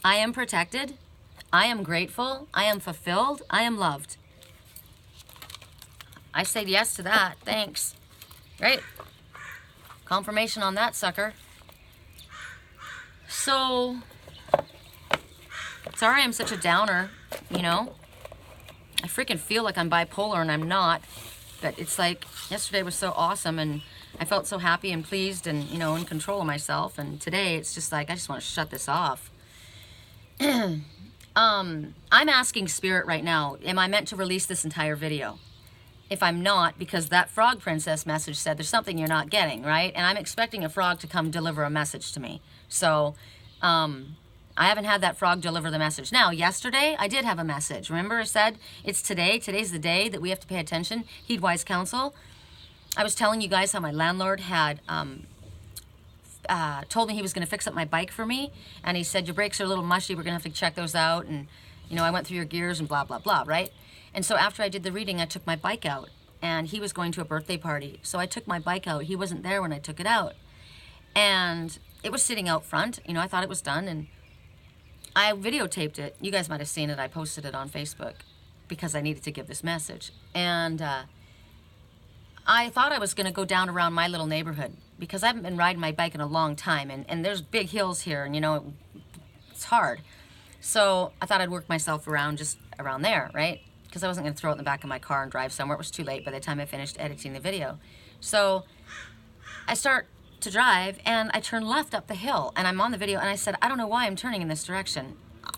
S1: I am protected. I am grateful. I am fulfilled. I am loved. I said yes to that. Thanks. Right? Confirmation on that sucker. So, sorry I'm such a downer, you know. I freaking feel like I'm bipolar and I'm not. But it's like, yesterday was so awesome and I felt so happy and pleased and, you know, in control of myself. And today it's just like, I just want to shut this off. I'm asking Spirit right now, am I meant to release this entire video? If I'm not, because that frog princess message said there's something you're not getting, right? And I'm expecting a frog to come deliver a message to me. So, I haven't had that frog deliver the message. Now, yesterday, I did have a message. Remember I said, it's today. Today's the day that we have to pay attention. Heed wise counsel. I was telling you guys how my landlord had told me he was going to fix up my bike for me. And he said, your brakes are a little mushy. We're going to have to check those out. And, you know, I went through your gears and blah, blah, blah, right? And so after I did the reading, I took my bike out. And he was going to a birthday party. So I took my bike out. He wasn't there when I took it out. And it was sitting out front. You know, I thought it was done. And I videotaped it. You guys might have seen it. I posted it on Facebook because I needed to give this message. And I thought I was going to go down around my little neighborhood because I haven't been riding my bike in a long time. And there's big hills here. And, you know, it's hard. So I thought I'd work myself around just around there, right? Because I wasn't going to throw it in the back of my car and drive somewhere. It was too late by the time I finished editing the video. So I start to drive and I turn left up the hill and I'm on the video and I said, I don't know why I'm turning in this direction.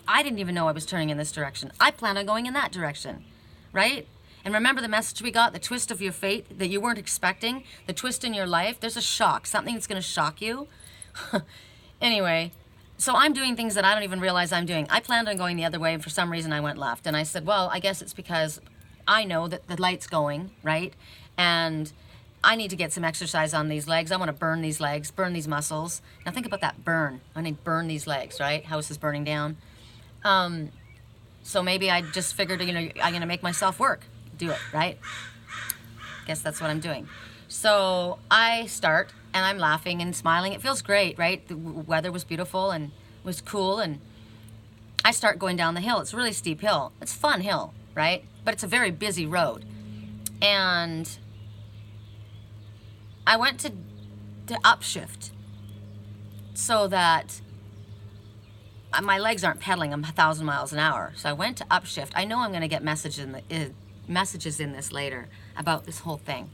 S1: I didn't even know I was turning in this direction. I planned on going in that direction, right? And remember the message we got, the twist of your fate that you weren't expecting, the twist in your life. There's a shock, something that's going to shock you. Anyway, so I'm doing things that I don't even realize I'm doing. I planned on going the other way, and for some reason I went left. And I said, well, I guess it's because I know that the light's going, right? And I need to get some exercise on these legs. I want to burn these legs, burn these muscles. Now think about that burn. I need to burn these legs, right? House is burning down. So maybe I just figured, you know, I'm going to make myself work. Do it, right? Guess that's what I'm doing. So I start, and I'm laughing and smiling. It feels great, right? The weather was beautiful and was cool, and I start going down the hill. It's a really steep hill. It's a fun hill, right? But it's a very busy road. And I went to upshift so that my legs aren't pedaling. I'm 1,000 miles an hour. So I went to upshift. I know I'm going to get messages in this later about this whole thing.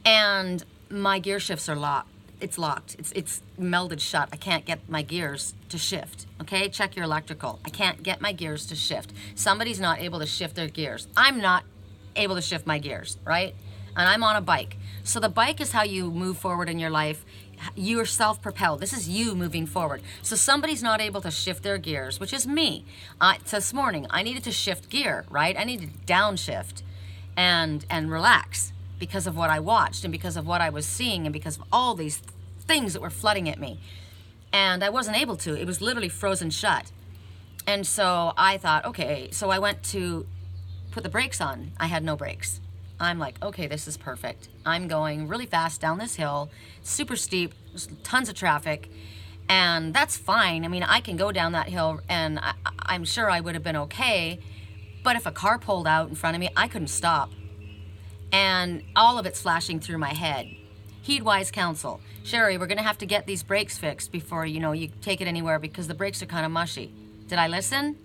S1: And my gear shifts are locked. It's locked. It's melded shut. I can't get my gears to shift. Okay, check your electrical. I can't get my gears to shift. Somebody's not able to shift their gears. I'm not able to shift my gears, right? And I'm on a bike. So the bike is how you move forward in your life. You are self-propelled. This is you moving forward. So somebody's not able to shift their gears, which is me. This morning, I needed to shift gear, right? I needed to downshift and relax because of what I watched and because of what I was seeing and because of all these things that were flooding at me. And I wasn't able to. It was literally frozen shut. And so I thought, okay, so I went to put the brakes on. I had no brakes. I'm like, okay, this is perfect. I'm going really fast down this hill, super steep, there's tons of traffic, and that's fine. I mean, I can go down that hill, and I'm sure I would have been okay, but if a car pulled out in front of me, I couldn't stop. And all of it's flashing through my head. Heed wise counsel. Sherry, we're gonna have to get these brakes fixed before, you know, you take it anywhere because the brakes are kind of mushy. Did I listen?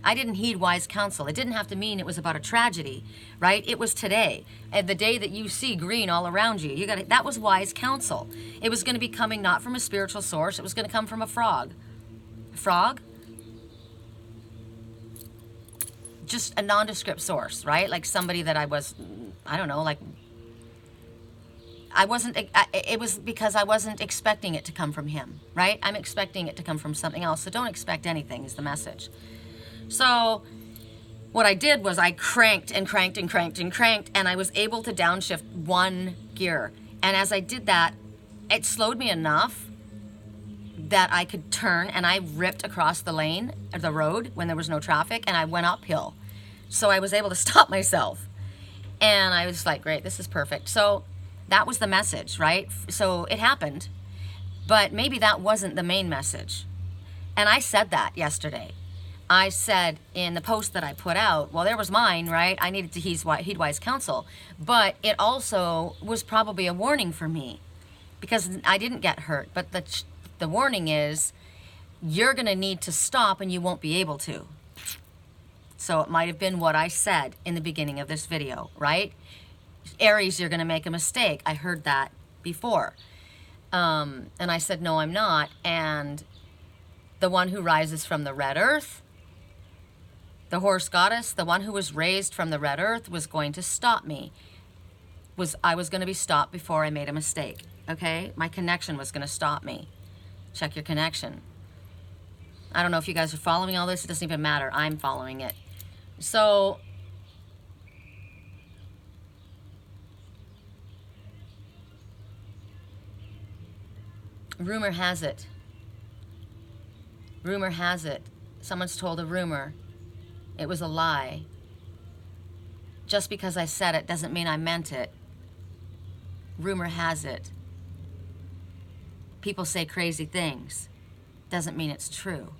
S1: I didn't heed wise counsel. It didn't have to mean it was about a tragedy, right? It was today, and the day that you see green all around you. That was wise counsel. It was going to be coming not from a spiritual source. It was going to come from a frog. A frog? Just a nondescript source, right? Like somebody that I don't know, like it was because I wasn't expecting it to come from him, right? I'm expecting it to come from something else. So don't expect anything is the message. So what I did was I cranked and cranked and cranked and cranked, and I was able to downshift one gear. And as I did that, it slowed me enough that I could turn, and I ripped across the lane of the road when there was no traffic, and I went uphill. So I was able to stop myself. And I was like, great, this is perfect. So that was the message, right? So it happened, but maybe that wasn't the main message. And I said that yesterday. I said in the post that I put out, well, there was mine, right? I needed to heed wise counsel, but it also was probably a warning for me because I didn't get hurt. But the warning is you're going to need to stop and you won't be able to. So it might have been what I said in the beginning of this video, right? Aries, you're going to make a mistake. I heard that before. And I said, no, I'm not. And the one who rises from the red earth, the horse goddess, the one who was raised from the red earth, was going to stop me. I was going to be stopped before I made a mistake, okay? My connection was going to stop me. Check your connection. I don't know if you guys are following all this. It doesn't even matter. I'm following it. So rumor has it, someone's told a rumor. It was a lie. Just because I said it doesn't mean I meant it. Rumor has it. People say crazy things. Doesn't mean it's true.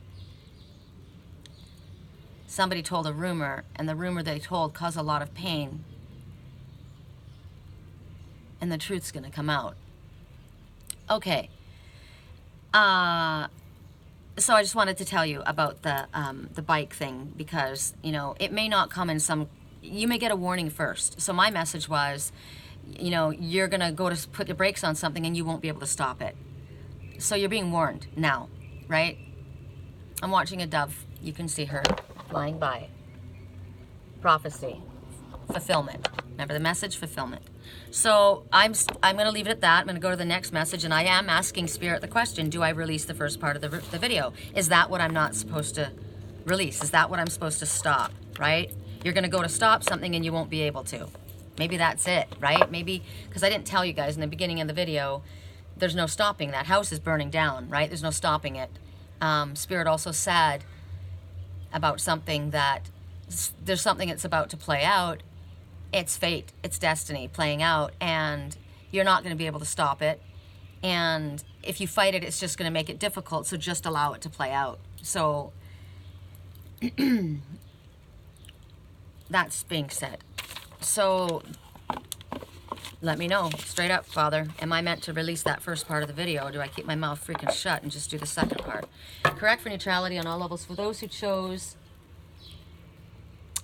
S1: Somebody told a rumor, and the rumor they told caused a lot of pain. And the truth's gonna come out. Okay. So I just wanted to tell you about the bike thing because, you know, it may not come in you may get a warning first. So my message was, you know, you're going to go to put the brakes on something and you won't be able to stop it. So you're being warned now, right? I'm watching a dove. You can see her flying by. Prophecy. fulfillment. Remember the message, fulfillment. So I'm going to leave it at that. I'm going to go to the next message, and I am asking Spirit the question, do I release the first part of the video? Is that what I'm not supposed to release? Is that what I'm supposed to stop, right? You're going to go to stop something and you won't be able to. Maybe that's it, right? Maybe, because I didn't tell you guys in the beginning of the video, there's no stopping. That house is burning down, right? There's no stopping it. Spirit also said about something that there's something that's about to play out. It's fate, it's destiny playing out, and you're not going to be able to stop it. And if you fight it, it's just going to make it difficult, so just allow it to play out. So that's being said. So let me know, straight up, Father, am I meant to release that first part of the video, or do I keep my mouth freaking shut and just do the second part? Correct for neutrality on all levels. For those who chose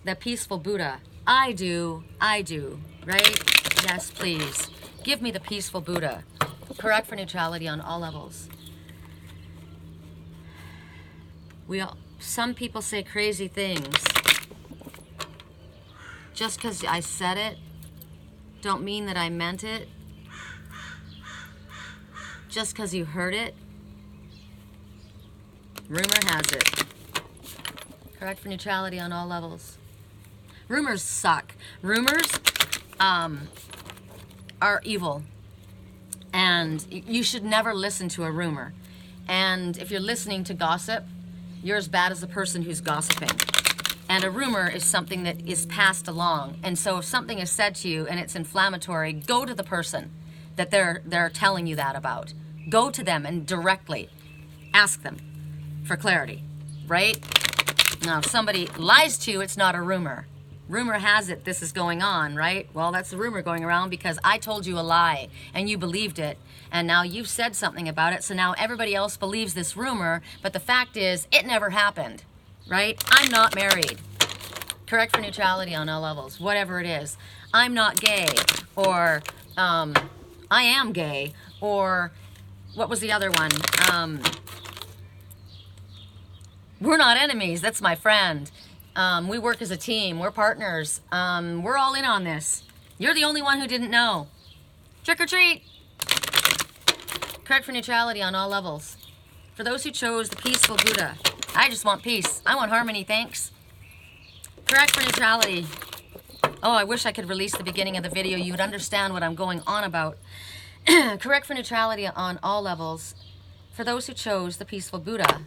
S1: the peaceful Buddha, I do, right? Yes, please. Give me the peaceful Buddha. Correct for neutrality on all levels. Some people say crazy things. Just because I said it, don't mean that I meant it. Just because you heard it, rumor has it. Correct for neutrality on all levels. Rumors suck. Rumors are evil. And you should never listen to a rumor. And if you're listening to gossip, you're as bad as the person who's gossiping. And a rumor is something that is passed along. And so if something is said to you and it's inflammatory, go to the person that they're telling you that about. Go to them and directly ask them for clarity, right? Now, if somebody lies to you, it's not a rumor. Rumor has it this is going on, right? Well, that's the rumor going around because I told you a lie and you believed it. And now you've said something about it, so now everybody else believes this rumor, but the fact is, it never happened, right? I'm not married. Correct for neutrality on all levels, whatever it is. I'm not gay, or I am gay, or what was the other one? We're not enemies, that's my friend. We work as a team, we're partners. We're all in on this. You're the only one who didn't know. Trick or treat. Correct for neutrality on all levels. For those who chose the peaceful Buddha, I just want peace. I want harmony, thanks. Correct for neutrality. Oh, I wish I could release the beginning of the video. You would understand what I'm going on about. Correct for neutrality on all levels. For those who chose the peaceful Buddha.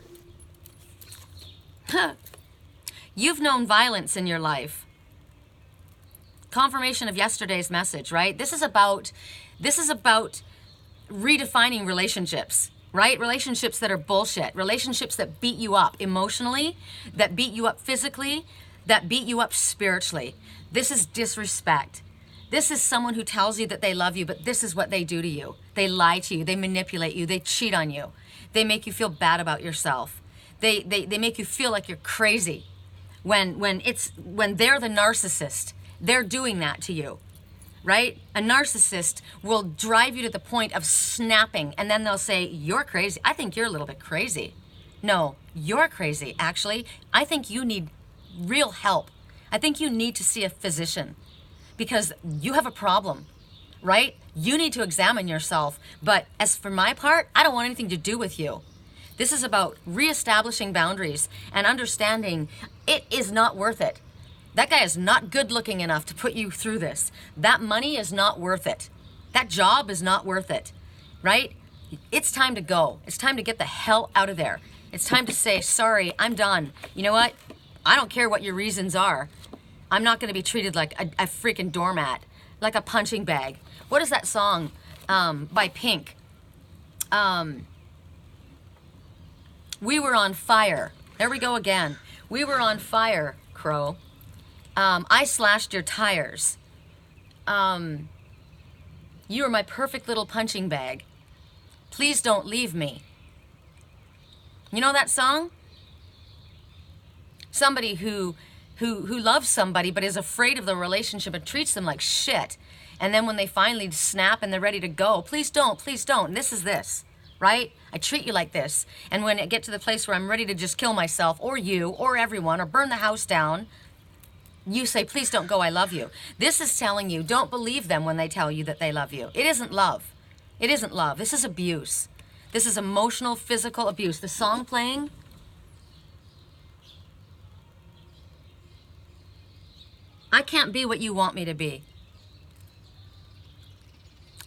S1: You've known violence in your life. Confirmation of yesterday's message, right? This is about redefining relationships, right? Relationships that are bullshit. Relationships that beat you up emotionally, that beat you up physically, that beat you up spiritually. This is disrespect. This is someone who tells you that they love you, but this is what they do to you. They lie to you. They manipulate you. They cheat on you. They make you feel bad about yourself. They make you feel like you're crazy. When they're the narcissist, they're doing that to you, right? A narcissist will drive you to the point of snapping, and then they'll say, you're crazy. I think you're a little bit crazy. No, you're crazy, actually. I think you need real help. I think you need to see a physician because you have a problem, right? You need to examine yourself. But as for my part, I don't want anything to do with you. This is about reestablishing boundaries and understanding it is not worth it. That guy is not good looking enough to put you through this. That money is not worth it. That job is not worth it, right? It's time to go. It's time to get the hell out of there. It's time to say, sorry, I'm done. You know what? I don't care what your reasons are. I'm not going to be treated like a freaking doormat, like a punching bag. What is that song by Pink? We were on fire. There we go again. We were on fire, Crow. I slashed your tires. You were my perfect little punching bag. Please don't leave me. You know that song? Somebody who loves somebody but is afraid of the relationship and treats them like shit. And then when they finally snap and they're ready to go, please don't, please don't. And this is this, right? I treat you like this. And when I get to the place where I'm ready to just kill myself or you or everyone or burn the house down, You say, please don't go, I love you. This is telling you, don't believe them when they tell you that they love you. It isn't love. It isn't love. This is abuse. This is emotional, physical abuse. The song playing, I can't be what you want me to be.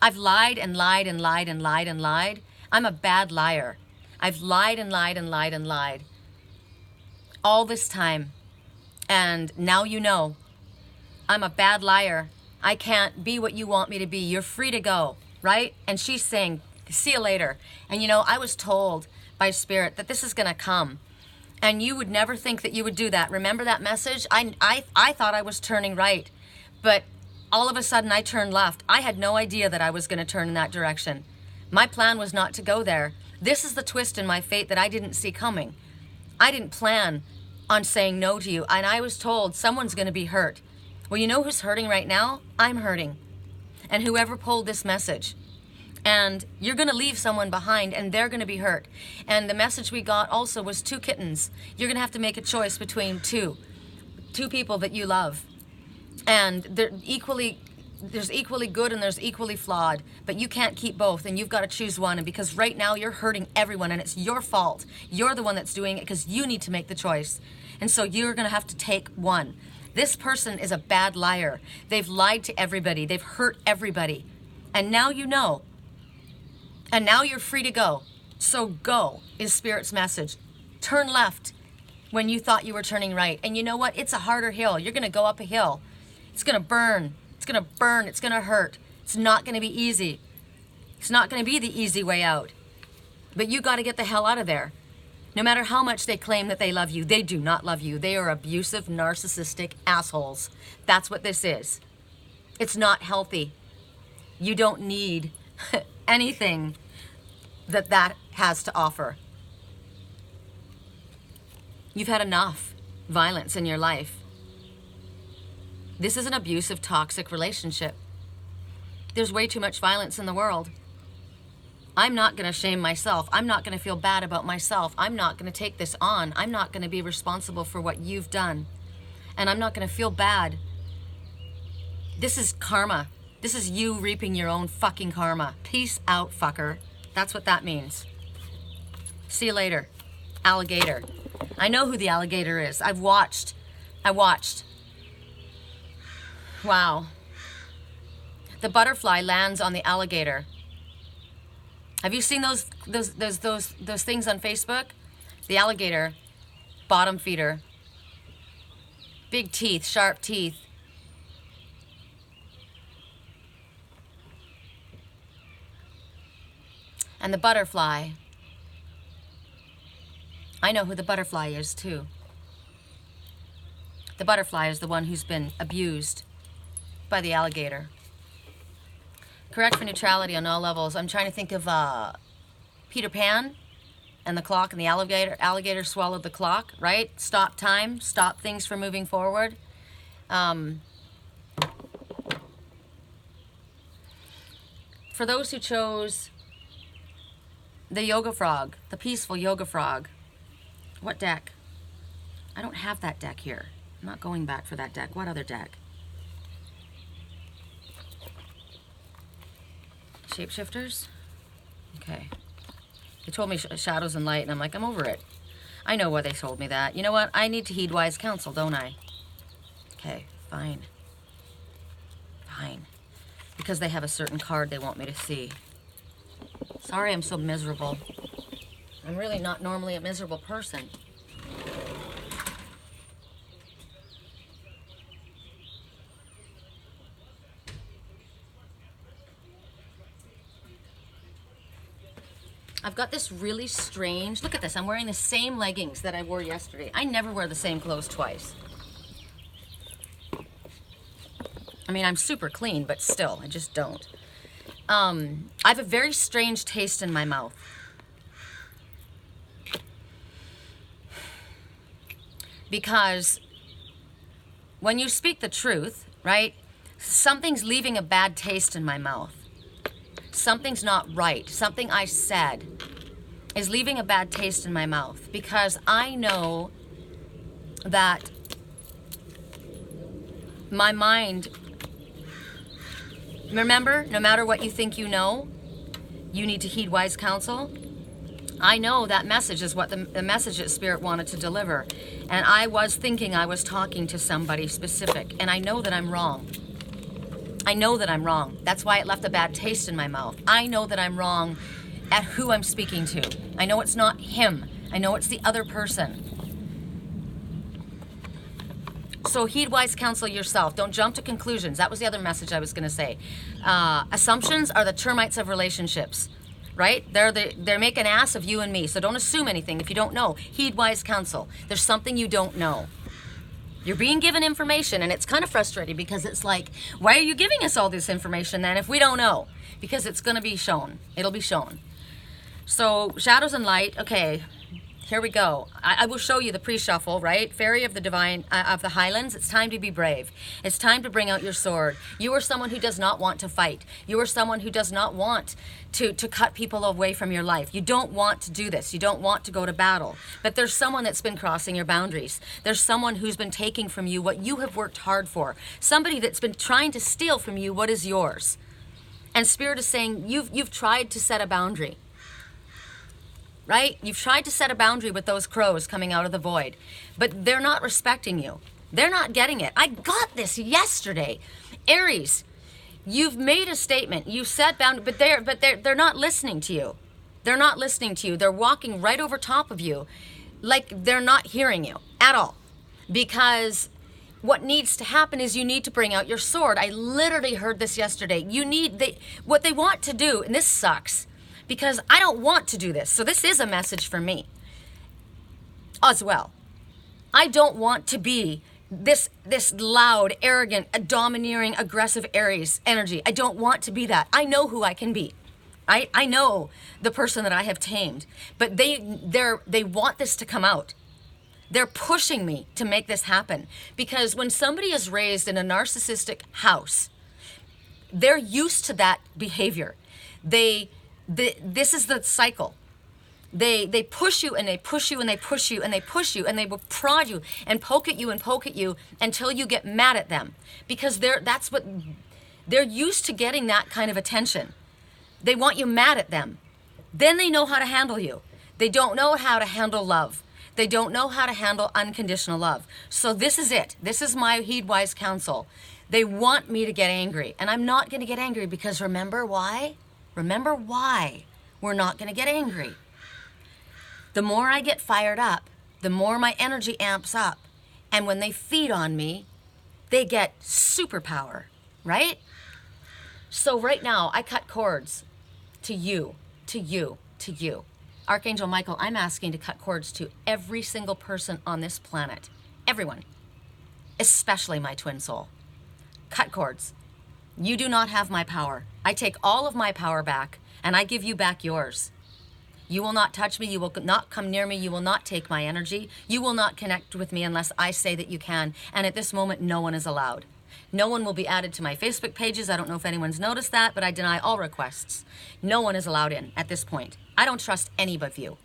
S1: I've lied and lied and lied and lied and lied. I'm a bad liar. I've lied and lied and lied and lied all this time. And now you know. I'm a bad liar. I can't be what you want me to be. You're free to go, right? And she's saying, see you later. And you know, I was told by Spirit that this is going to come. And you would never think that you would do that. Remember that message? I thought I was turning right. But all of a sudden I turned left. I had no idea that I was going to turn in that direction. My plan was not to go there. This is the twist in my fate that I didn't see coming. I didn't plan on saying no to you. And I was told someone's going to be hurt. Well, you know who's hurting right now? I'm hurting. And whoever pulled this message. And you're going to leave someone behind and they're going to be hurt. And the message we got also was 2 kittens. You're going to have to make a choice between two people that you love. And they're there's equally good and there's equally flawed, but you can't keep both and you've got to choose one. And because right now you're hurting everyone and it's your fault. You're the one that's doing it because you need to make the choice. And so you're going to have to take one. This person is a bad liar. They've lied to everybody. They've hurt everybody. And now you know. And now you're free to go. So go is Spirit's message. Turn left when you thought you were turning right. And you know what? It's a harder hill. You're going to go up a hill. It's going to burn. It's going to burn. It's going to hurt. It's not going to be easy. It's not going to be the easy way out. But you got to get the hell out of there. No matter how much they claim that they love you, they do not love you. They are abusive, narcissistic assholes. That's what this is. It's not healthy. You don't need anything that has to offer. You've had enough violence in your life. This is an abusive, toxic relationship. There's way too much violence in the world. I'm not going to shame myself. I'm not going to feel bad about myself. I'm not going to take this on. I'm not going to be responsible for what you've done. And I'm not going to feel bad. This is karma. This is you reaping your own fucking karma. Peace out, fucker. That's what that means. See you later. Alligator. I know who the alligator is. I watched. Wow. The butterfly lands on the alligator. Have you seen those things on Facebook? The alligator, bottom feeder, big teeth, sharp teeth. And the butterfly, I know who the butterfly is too. The butterfly is the one who's been abused by the alligator. Correct for neutrality on all levels. I'm trying to think of Peter Pan and the clock and the alligator. Alligator swallowed the clock, right? Stop time, stop things from moving forward. For those who chose the yoga frog, the peaceful yoga frog. What deck? I don't have that deck here. I'm not going back for that deck. What other deck? Shapeshifters? Okay. They told me shadows and light, and I'm like, I'm over it. I know why they told me that. You know what? I need to heed wise counsel, don't I? Okay, fine. Fine. Because they have a certain card they want me to see. Sorry I'm so miserable. I'm really not normally a miserable person. I've got this really strange, look at this, I'm wearing the same leggings that I wore yesterday. I never wear the same clothes twice. I mean, I'm super clean, but still, I just don't. I have a very strange taste in my mouth. Because when you speak the truth, right, something's leaving a bad taste in my mouth. Something's not right. Something I said is leaving a bad taste in my mouth because I know that my mind, remember, no matter what you think you know, you need to heed wise counsel. I know that message is what the message that Spirit wanted to deliver. And I was thinking I was talking to somebody specific. And I know that I'm wrong. I know that I'm wrong. That's why it left a bad taste in my mouth. I know that I'm wrong at who I'm speaking to. I know it's not him. I know it's the other person. So heed wise counsel yourself. Don't jump to conclusions. That was the other message I was going to say. Assumptions are the termites of relationships. Right? They're making an ass of you and me. So don't assume anything if you don't know. Heed wise counsel. There's something you don't know. You're being given information, and it's kind of frustrating because it's like, why are you giving us all this information then if we don't know? Because it's going to be shown. It'll be shown. So shadows and light. Okay. Here we go. I will show you the pre-shuffle, right? Fairy of the Divine, of the Highlands. It's time to be brave. It's time to bring out your sword. You are someone who does not want to fight. You are someone who does not want to cut people away from your life. You don't want to do this. You don't want to go to battle. But there's someone that's been crossing your boundaries. There's someone who's been taking from you what you have worked hard for. Somebody that's been trying to steal from you what is yours. And Spirit is saying, you've tried to set a boundary. Right? You've tried to set a boundary with those crows coming out of the void, but they're not respecting you. They're not getting it. I got this yesterday. Aries, you've made a statement. You set boundary, but they're not listening to you. They're not listening to you. They're walking right over top of you, like they're not hearing you at all. Because what needs to happen is you need to bring out your sword. I literally heard this yesterday. What they want to do, and this sucks, because I don't want to do this. So this is a message for me as well. I don't want to be this loud, arrogant, domineering, aggressive Aries energy. I don't want to be that. I know who I can be. I know the person that I have tamed, but they want this to come out. They're pushing me to make this happen, because when somebody is raised in a narcissistic house, they're used to that behavior. This is the cycle. They push you and they push you and they push you and they push you, and they will prod you and poke at you until you get mad at them, because they're used to getting that kind of attention. They want you mad at them. Then they know how to handle you. They don't know how to handle love. They don't know how to handle unconditional love. So this is it. This is my heed wise counsel. They want me to get angry, and I'm not going to get angry, because remember why? Remember why we're not going to get angry. The more I get fired up, the more my energy amps up. And when they feed on me, they get superpower, right? So right now, I cut cords to you, to you, to you. Archangel Michael, I'm asking to cut cords to every single person on this planet. Everyone. Especially my twin soul. Cut cords. You do not have my power. I take all of my power back, and I give you back yours. You will not touch me. You will not come near me. You will not take my energy. You will not connect with me unless I say that you can. And at this moment, no one is allowed. No one will be added to my Facebook pages. I don't know if anyone's noticed that, but I deny all requests. No one is allowed in at this point. I don't trust any of you.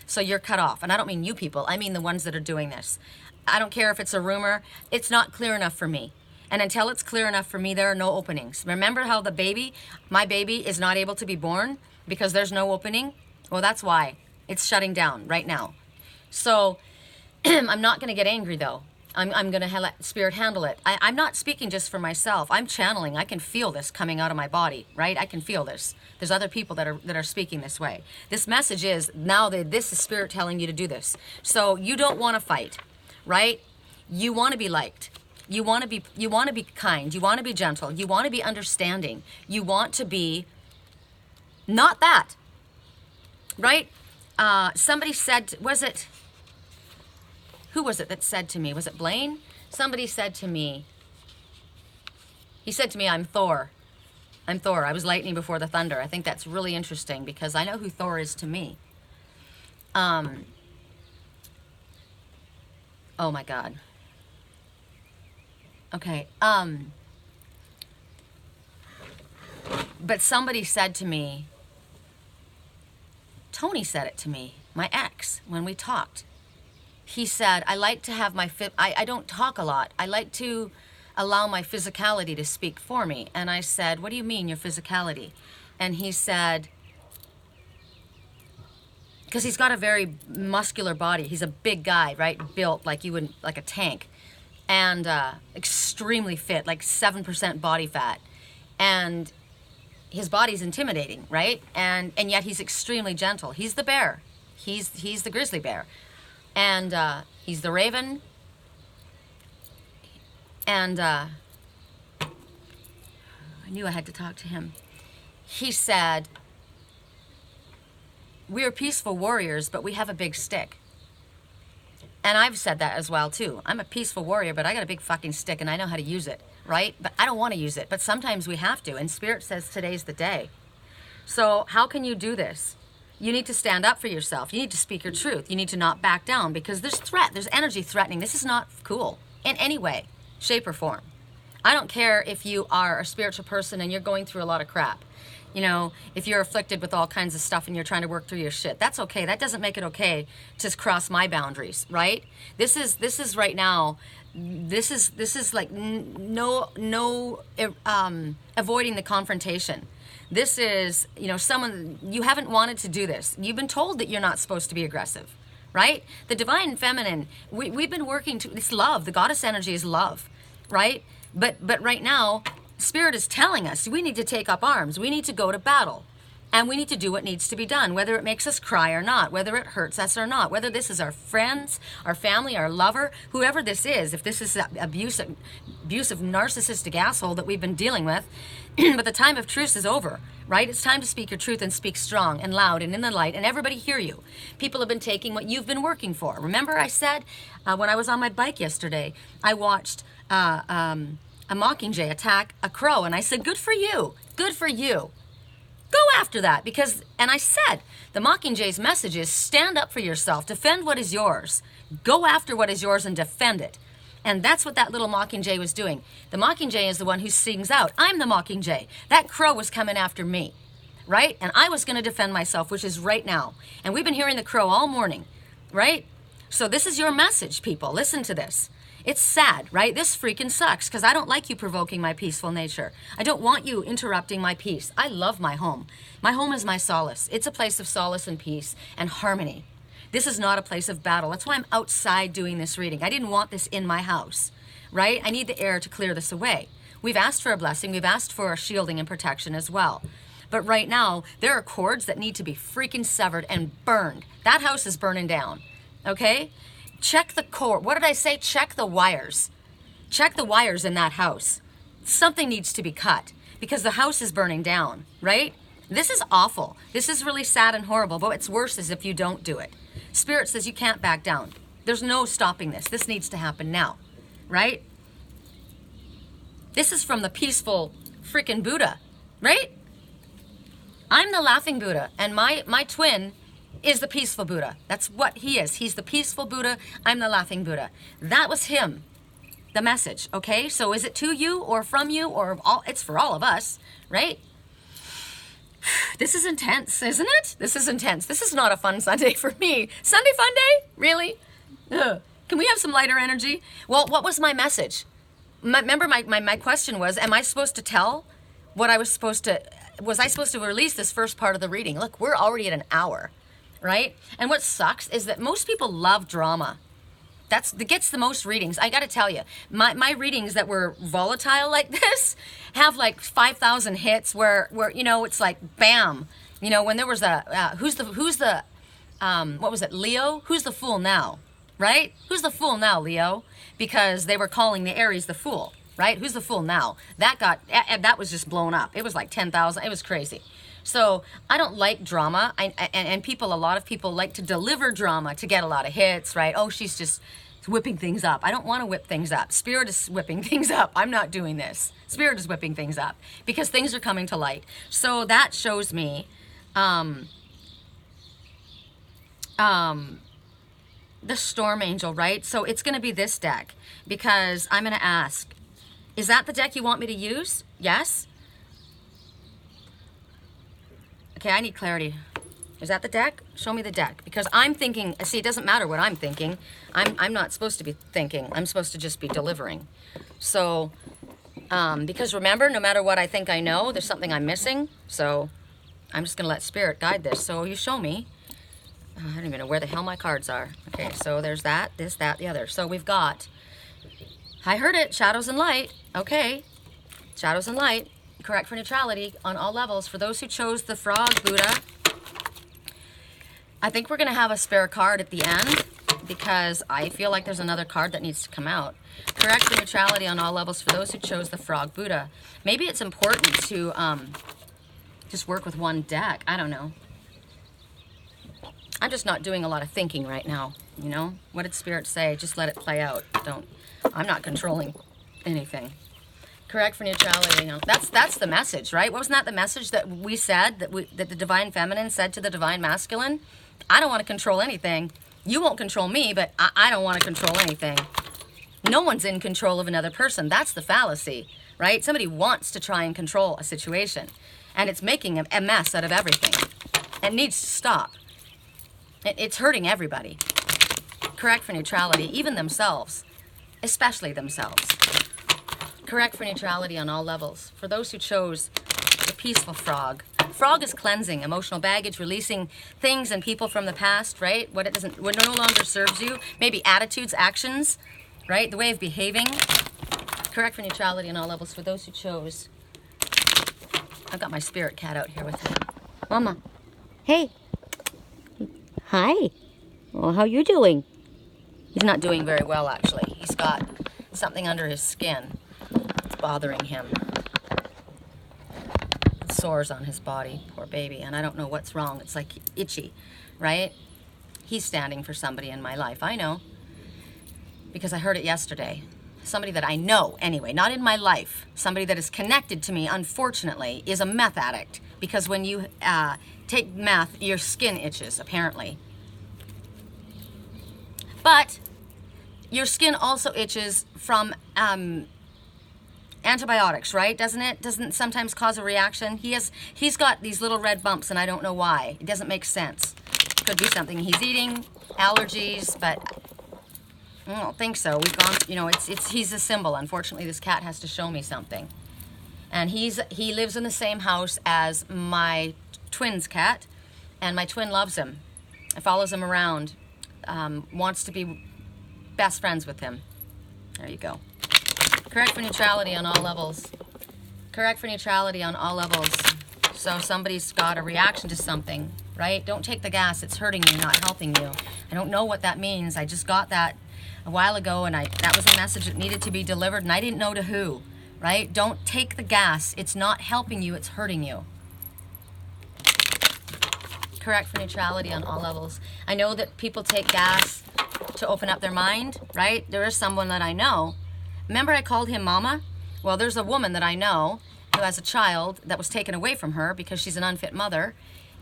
S1: So you're cut off. And I don't mean you people. I mean the ones that are doing this. I don't care if it's a rumor. It's not clear enough for me. And until it's clear enough for me, there are no openings. Remember how my baby is not able to be born because there's no opening? Well, that's why. It's shutting down right now. So I'm not going to get angry, though. I'm going to let Spirit handle it. I'm not speaking just for myself. I'm channeling. I can feel this coming out of my body, right? I can feel this. There's other people that are speaking this way. This message is now that this is Spirit telling you to do this. So you don't want to fight, right? You want to be liked. You want to be kind. You want to be gentle. You want to be understanding. You want to be not that, right? Somebody said, who was it that said to me? Was it Blaine? Somebody said to me, he said to me, I'm Thor. I'm Thor. I was lightning before the thunder. I think that's really interesting because I know who Thor is to me. Oh my God. Okay. But somebody said to me, Tony said it to me, my ex, when we talked. He said, I like to have I don't talk a lot. I like to allow my physicality to speak for me. And I said, what do you mean, your physicality? And he said, because he's got a very muscular body. He's a big guy, right? Built like you would, like a tank. And extremely fit, like 7% body fat. And his body's intimidating, right? And yet he's extremely gentle. He's the bear. He's the grizzly bear. And he's the raven. And I knew I had to talk to him. He said, we're peaceful warriors, but we have a big stick. And I've said that as well, too. I'm a peaceful warrior, but I got a big fucking stick, and I know how to use it, right? But I don't want to use it, but sometimes we have to, and Spirit says today's the day. So how can you do this? You need to stand up for yourself. You need to speak your truth. You need to not back down, because there's threat. There's energy threatening. This is not cool in any way, shape, or form. I don't care if you are a spiritual person and you're going through a lot of crap. You know, if you're afflicted with all kinds of stuff and you're trying to work through your shit, that's okay. That doesn't make it okay to cross my boundaries, right? This is right now, this is like avoiding the confrontation. This is, you know, someone, you haven't wanted to do this. You've been told that you're not supposed to be aggressive, right? The divine feminine, we've been working to, it's love. The goddess energy is love, right? But right now, Spirit is telling us we need to take up arms. We need to go to battle. And we need to do what needs to be done, whether it makes us cry or not, whether it hurts us or not, whether this is our friends, our family, our lover, whoever this is, if this is that abusive, narcissistic asshole that we've been dealing with. But the time of truce is over, right? It's time to speak your truth and speak strong and loud and in the light and everybody hear you. People have been taking what you've been working for. Remember I said when I was on my bike yesterday, I watched a mockingjay attack a crow, and I said, good for you, good for you. Go after that, because, and I said, the mockingjay's message is stand up for yourself, defend what is yours, go after what is yours and defend it. And that's what that little mockingjay was doing. The mockingjay is the one who sings out, I'm the mockingjay. That crow was coming after me, right? And I was going to defend myself, which is right now. And we've been hearing the crow all morning, right? So this is your message, people. Listen to this. It's sad, right? This freaking sucks, because I don't like you provoking my peaceful nature. I don't want you interrupting my peace. I love my home. My home is my solace. It's a place of solace and peace and harmony. This is not a place of battle. That's why I'm outside doing this reading. I didn't want this in my house, right? I need the air to clear this away. We've asked for a blessing. We've asked for a shielding and protection as well. But right now, there are cords that need to be freaking severed and burned. That house is burning down, okay? Check the cord. What did I say? Check the wires. Check the wires in that house. Something needs to be cut because the house is burning down, right? This is awful. This is really sad and horrible, but what's worse is if you don't do it. Spirit says you can't back down. There's no stopping this. This needs to happen now, right? This is from the peaceful freaking Buddha, right? I'm the laughing Buddha, and my twin is the peaceful Buddha. That's what he is. He's the peaceful Buddha. I'm the laughing Buddha. That was him, the message, okay? So is it to you or from you or all? It's for all of us, right? This is intense, isn't it? This is intense. This is not a fun Sunday for me. Sunday fun day? Really? Ugh. Can we have some lighter energy? Well, what was my message? Remember my question was, am I supposed to tell what I was supposed to, was I supposed to release this first part of the reading? Look, we're already at an hour. Right? And what sucks is that most people love drama. That gets the most readings. I got to tell you, my readings that were volatile like this have like 5,000 hits where you know, it's like bam. You know, when there was a who's the what was it, Leo? Who's the fool now? Right? Who's the fool now, Leo? Because they were calling the Aries the fool, right? Who's the fool now? That was just blown up. It was like 10,000. It was crazy. So I don't like drama, and a lot of people like to deliver drama to get a lot of hits, right? Oh, she's just whipping things up. I don't want to whip things up. Spirit is whipping things up. I'm not doing this. Spirit is whipping things up because things are coming to light. So that shows me the Storm Angel, right? So it's going to be this deck because I'm going to ask, is that the deck you want me to use? Yes? Okay, I need clarity. Is that the deck? Show me the deck. Because I'm thinking, see, it doesn't matter what I'm thinking. I'm not supposed to be thinking. I'm supposed to just be delivering. So, because remember, no matter what I think I know, there's something I'm missing. So I'm just going to let Spirit guide this. So you show me. I don't even know where the hell my cards are. Okay, so there's that, this, that, the other. So we've got, I heard it, shadows and light. Okay, shadows and light. Correct for neutrality on all levels. For those who chose the Frog Buddha, I think we're going to have a spare card at the end because I feel like there's another card that needs to come out. Correct for neutrality on all levels for those who chose the Frog Buddha. Maybe it's important to just work with one deck. I don't know. I'm just not doing a lot of thinking right now, you know? What did Spirit say? Just let it play out. I'm not controlling anything. Correct for neutrality. You know, that's the message, right? Wasn't that the message that we said, that the Divine Feminine said to the Divine Masculine? I don't want to control anything. You won't control me, but I don't want to control anything. No one's in control of another person. That's the fallacy, right? Somebody wants to try and control a situation, and it's making a mess out of everything. It needs to stop. It's hurting everybody. Correct for neutrality, even themselves, especially themselves. Correct for neutrality on all levels. For those who chose the peaceful frog. Frog is cleansing, emotional baggage, releasing things and people from the past, right? What no longer serves you. Maybe attitudes, actions, right? The way of behaving. Correct for neutrality on all levels. For those who chose. I've got my spirit cat out here with me. Mama. Hey. Hi. Well, how you doing? He's not doing very well, actually. He's got something under his skin. It's bothering him. Sores on his body, poor baby, and I don't know what's wrong. It's like itchy, right? He's standing for somebody in my life. I know, because I heard it yesterday. Somebody that I know, anyway, not in my life. Somebody that is connected to me, unfortunately, is a meth addict. Because when you take meth, your skin itches, apparently. But your skin also itches from antibiotics, right? Doesn't it? Doesn't sometimes cause a reaction? He's got these little red bumps, and I don't know why. It doesn't make sense. Could be something he's eating, allergies, but I don't think so. We've gone, you know, he's a symbol. Unfortunately, this cat has to show me something. And he lives in the same house as my twin's cat, and my twin loves him. Follows him around, wants to be best friends with him. There you go. Correct for neutrality on all levels. Correct for neutrality on all levels. So somebody's got a reaction to something, right? Don't take the gas. It's hurting you, not helping you. I don't know what that means. I just got that a while ago, and that was a message that needed to be delivered, and I didn't know to who, right? Don't take the gas. It's not helping you. It's hurting you. Correct for neutrality on all levels. I know that people take gas to open up their mind, right? There is someone that I know. Remember I called him Mama? Well, there's a woman that I know who has a child that was taken away from her because she's an unfit mother.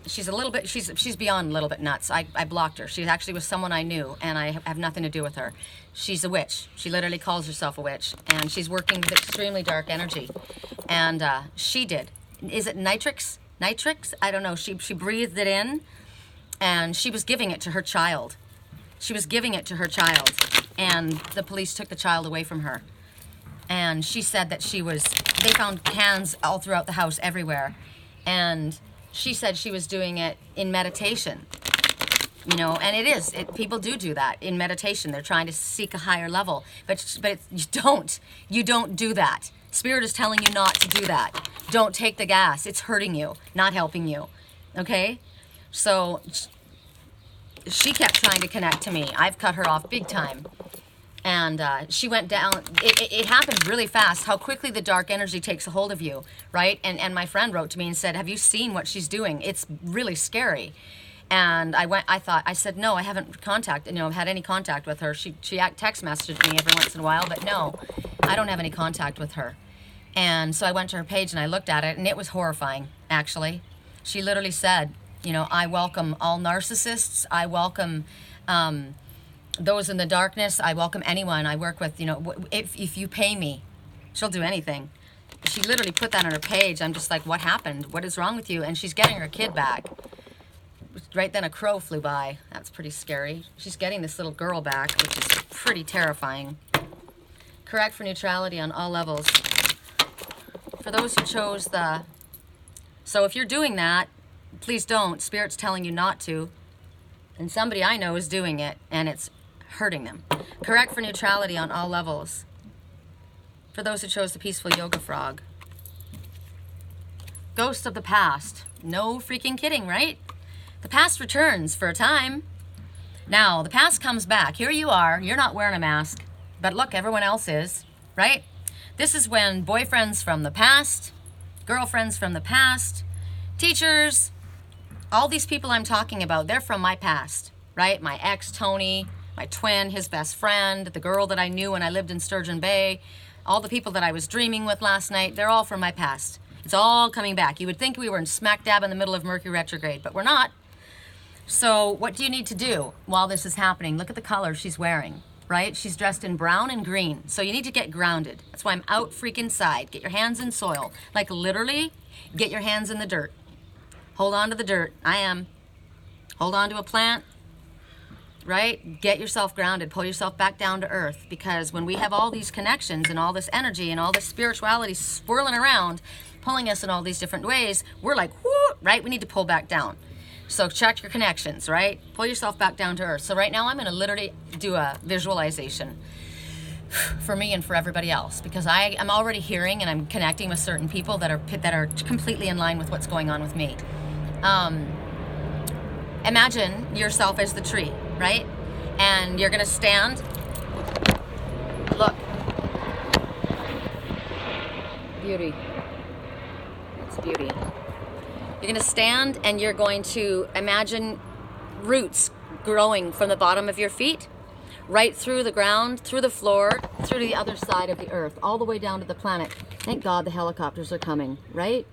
S1: She's a little bit, she's beyond a little bit nuts. I blocked her. She actually was someone I knew, and I have nothing to do with her. She's a witch. She literally calls herself a witch, and she's working with extremely dark energy. And she did. Is it nitrix? Nitrix? I don't know. She breathed it in, and she was giving it to her child. She was giving it to her child, and the police took the child away from her. And she said that they found cans all throughout the house everywhere. And she said she was doing it in meditation. You know, and people do that in meditation. They're trying to seek a higher level. But you don't do that. Spirit is telling you not to do that. Don't take the gas. It's hurting you, not helping you. Okay? So she kept trying to connect to me. I've cut her off big time. And she went down. It happened really fast, how quickly the dark energy takes a hold of you, right? And my friend wrote to me and said, have you seen what she's doing? It's really scary. And I said, no, I haven't had any contact with her. She text messaged me every once in a while, but no, I don't have any contact with her. And so I went to her page and I looked at it, and it was horrifying, actually. She literally said, you know, I welcome all narcissists. I welcome those in the darkness. I welcome anyone I work with. You know, if you pay me, she'll do anything. She literally put that on her page. I'm just like, what happened? What is wrong with you? And she's getting her kid back. Right then a crow flew by. That's pretty scary. She's getting this little girl back, which is pretty terrifying. Correct for neutrality on all levels. For those who chose the... So if you're doing that, please don't. Spirit's telling you not to. And somebody I know is doing it, and it's hurting them. Correct for neutrality on all levels. For those who chose the peaceful yoga frog. Ghosts of the past. No freaking kidding, right? The past returns for a time. Now, the past comes back. Here you are. You're not wearing a mask. But look, everyone else is, right? This is when boyfriends from the past, girlfriends from the past, teachers, all these people I'm talking about, they're from my past, right? My ex, Tony, my twin, his best friend, the girl that I knew when I lived in Sturgeon Bay, all the people that I was dreaming with last night, they're all from my past. It's all coming back. You would think we were in smack dab in the middle of Mercury retrograde, but we're not. So what do you need to do while this is happening? Look at the color she's wearing, right? She's dressed in brown and green. So you need to get grounded. That's why I'm out freaking side. Get your hands in soil. Like literally, get your hands in the dirt. Hold on to the dirt. I am. Hold on to a plant, right? Get yourself grounded. Pull yourself back down to earth. Because when we have all these connections and all this energy and all this spirituality swirling around, pulling us in all these different ways, we're like, whoo, right? We need to pull back down. So check your connections, right? Pull yourself back down to earth. So right now I'm going to literally do a visualization for me and for everybody else, because I'm already hearing and I'm connecting with certain people that are completely in line with what's going on with me. Imagine yourself as the tree, right? And you're going to stand. Look. Beauty. It's beauty. You're going to stand and you're going to imagine roots growing from the bottom of your feet, right through the ground, through the floor, through to the other side of the earth, all the way down to the planet. Thank God the helicopters are coming, right?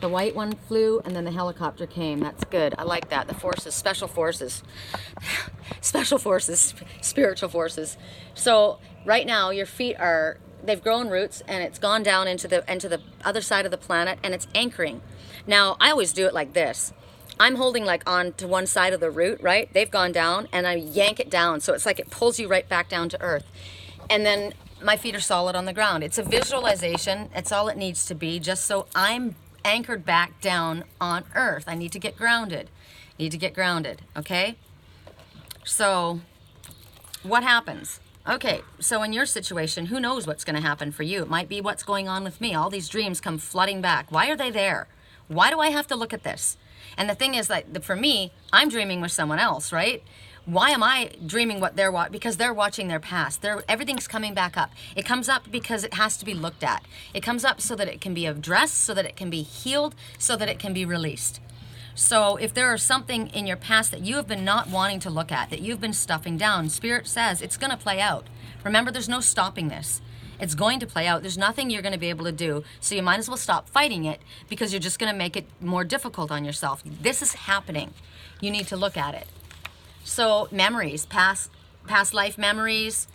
S1: The white one flew and then the helicopter came. That's good. I like that. The forces, special forces, special forces, spiritual forces. So right now your feet they've grown roots and it's gone down into the other side of the planet and it's anchoring. Now, I always do it like this. I'm holding like on to one side of the root, right? They've gone down and I yank it down. So it's like it pulls you right back down to earth. And then my feet are solid on the ground. It's a visualization. It's all it needs to be, just so I'm anchored back down on earth. I need to get grounded. Okay? So what happens? Okay, so in your situation, who knows what's going to happen for you? It might be what's going on with me. All these dreams come flooding back. Why are they there? Why do I have to look at this? And the thing is that for me, I'm dreaming with someone else, right? Why am I dreaming what they're watching? Because they're watching their past. Everything's coming back up. It comes up because it has to be looked at. It comes up so that it can be addressed, so that it can be healed, so that it can be released. So if there is something in your past that you have been not wanting to look at, that you've been stuffing down, Spirit says it's going to play out. Remember, there's no stopping this. It's going to play out. There's nothing you're going to be able to do. So you might as well stop fighting it, because you're just going to make it more difficult on yourself. This is happening. You need to look at it. So memories, past life memories,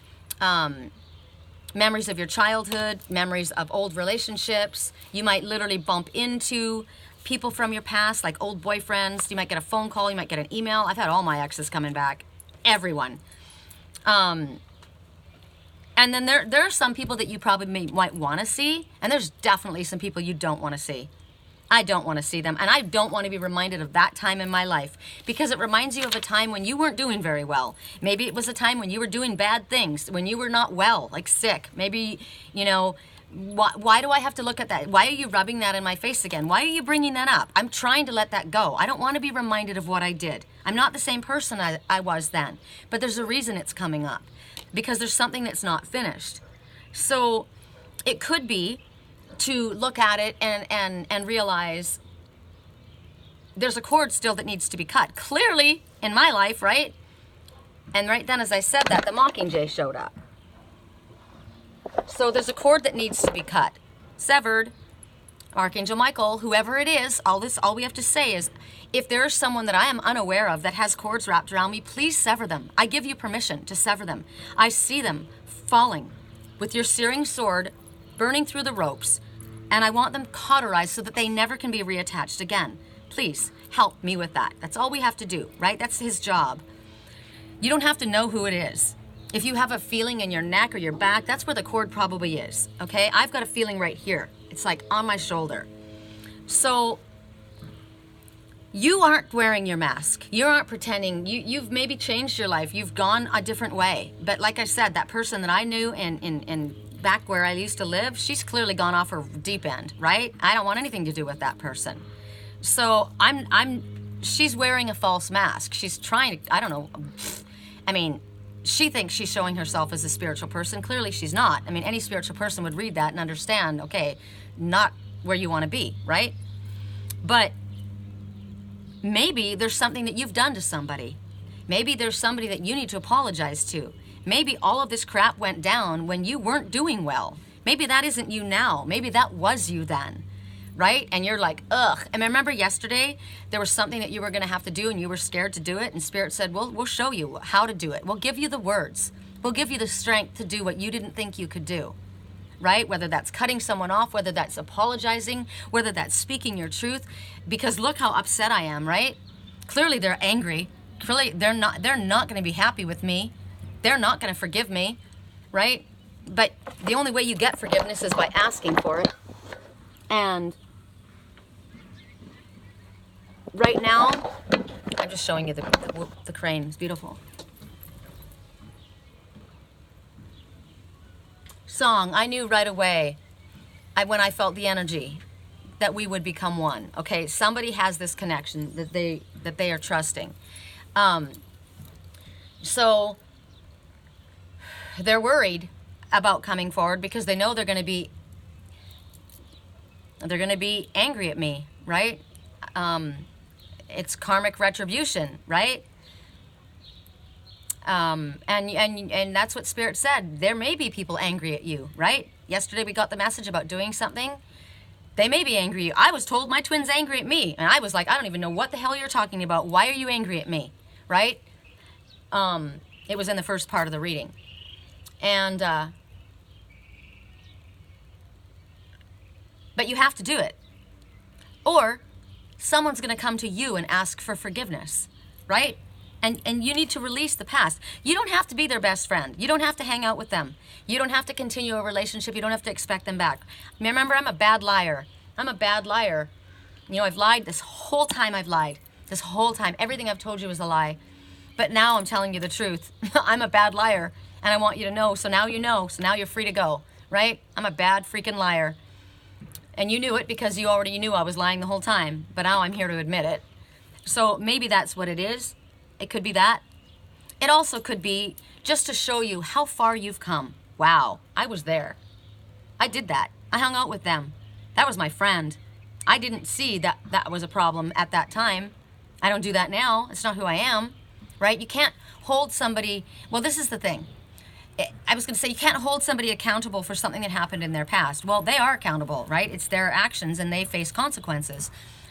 S1: memories of your childhood, memories of old relationships. You might literally bump into people from your past, like old boyfriends. You might get a phone call. You might get an email. I've had all my exes coming back. Everyone. And then there are some people that you probably might want to see, and there's definitely some people you don't want to see. I don't want to see them, and I don't want to be reminded of that time in my life, because it reminds you of a time when you weren't doing very well. Maybe it was a time when you were doing bad things, when you were not well, like sick. Maybe, you know, why do I have to look at that? Why are you rubbing that in my face again? Why are you bringing that up? I'm trying to let that go. I don't want to be reminded of what I did. I'm not the same person I was then, but there's a reason it's coming up, because there's something that's not finished. So it could be to look at it and realize there's a cord still that needs to be cut. Clearly in my life, right? And right then, as I said that, the Mockingjay showed up. So there's a cord that needs to be cut, severed. Archangel Michael, whoever it is, all we have to say is, if there is someone that I am unaware of that has cords wrapped around me, please sever them. I give you permission to sever them. I see them falling with your searing sword, burning through the ropes, and I want them cauterized so that they never can be reattached again. Please help me with that. That's all we have to do, right? That's his job. You don't have to know who it is. If you have a feeling in your neck or your back, that's where the cord probably is, okay? I've got a feeling right here. It's like on my shoulder. So you aren't wearing your mask. You aren't pretending. You've maybe changed your life. You've gone a different way. But like I said, that person that I knew in back where I used to live, she's clearly gone off her deep end, right? I don't want anything to do with that person. So she's wearing a false mask. She's trying to, I don't know. I mean, she thinks she's showing herself as a spiritual person. Clearly she's not. I mean, any spiritual person would read that and understand, okay, not where you want to be, right? But maybe there's something that you've done to somebody. Maybe there's somebody that you need to apologize to. Maybe all of this crap went down when you weren't doing well. Maybe that isn't you now. Maybe that was you then, right? And you're like, ugh. And remember yesterday, there was something that you were going to have to do and you were scared to do it. And Spirit said, well, we'll show you how to do it. We'll give you the words. We'll give you the strength to do what you didn't think you could do, right? Whether that's cutting someone off, whether that's apologizing, whether that's speaking your truth. Because look how upset I am, right? Clearly they're angry. Clearly they're not going to be happy with me. They're not going to forgive me, right? But the only way you get forgiveness is by asking for it. And right now, I'm just showing you the crane. It's beautiful. Song, I knew right away, when I felt the energy, that we would become one. Okay, somebody has this connection that they are trusting. So they're worried about coming forward because they know they're going to be angry at me, right? It's karmic retribution, right? And that's what Spirit said. There may be people angry at you, right? Yesterday we got the message about doing something. They may be angry. I was told my twin's angry at me. And I was like, I don't even know what the hell you're talking about. Why are you angry at me? Right? It was in the first part of the reading. And, but you have to do it. Or someone's going to come to you and ask for forgiveness, right? And you need to release the past. You don't have to be their best friend. You don't have to hang out with them. You don't have to continue a relationship. You don't have to expect them back. Remember, I'm a bad liar. I'm a bad liar. You know, I've lied this whole time. I've lied this whole time. Everything I've told you is a lie. But now I'm telling you the truth. I'm a bad liar, and I want you to know. So now you know. So now you're free to go, right? I'm a bad freaking liar. And you knew it because you already knew I was lying the whole time. But now I'm here to admit it. So maybe that's what it is. It could be that. It also could be just to show you how far you've come. Wow, I was there. I did that. I hung out with them. That was my friend. I didn't see that that was a problem at that time. I don't do that now. It's not who I am, right? You can't hold somebody. Well, this is the thing. I was going to say you can't hold somebody accountable for something that happened in their past. Well, they are accountable, right? It's their actions and they face consequences.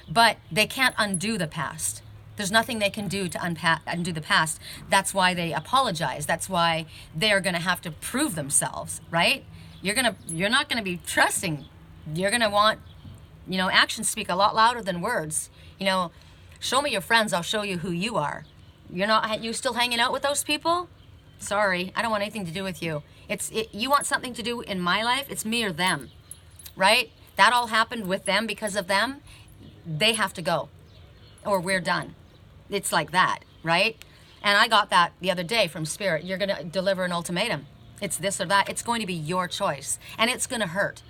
S1: But they can't undo the past. There's nothing they can do to undo the past. That's why they apologize. That's why they're going to have to prove themselves, right? You're not going to be trusting. You're going to want, you know, actions speak a lot louder than words. You know, show me your friends, I'll show you who you are. You still hanging out with those people? Sorry, I don't want anything to do with you. You want something to do in my life, it's me or them, right? That all happened with them because of them. They have to go or we're done. It's like that, right? And I got that the other day from Spirit. You're going to deliver an ultimatum. It's this or that. It's going to be your choice. And it's going to hurt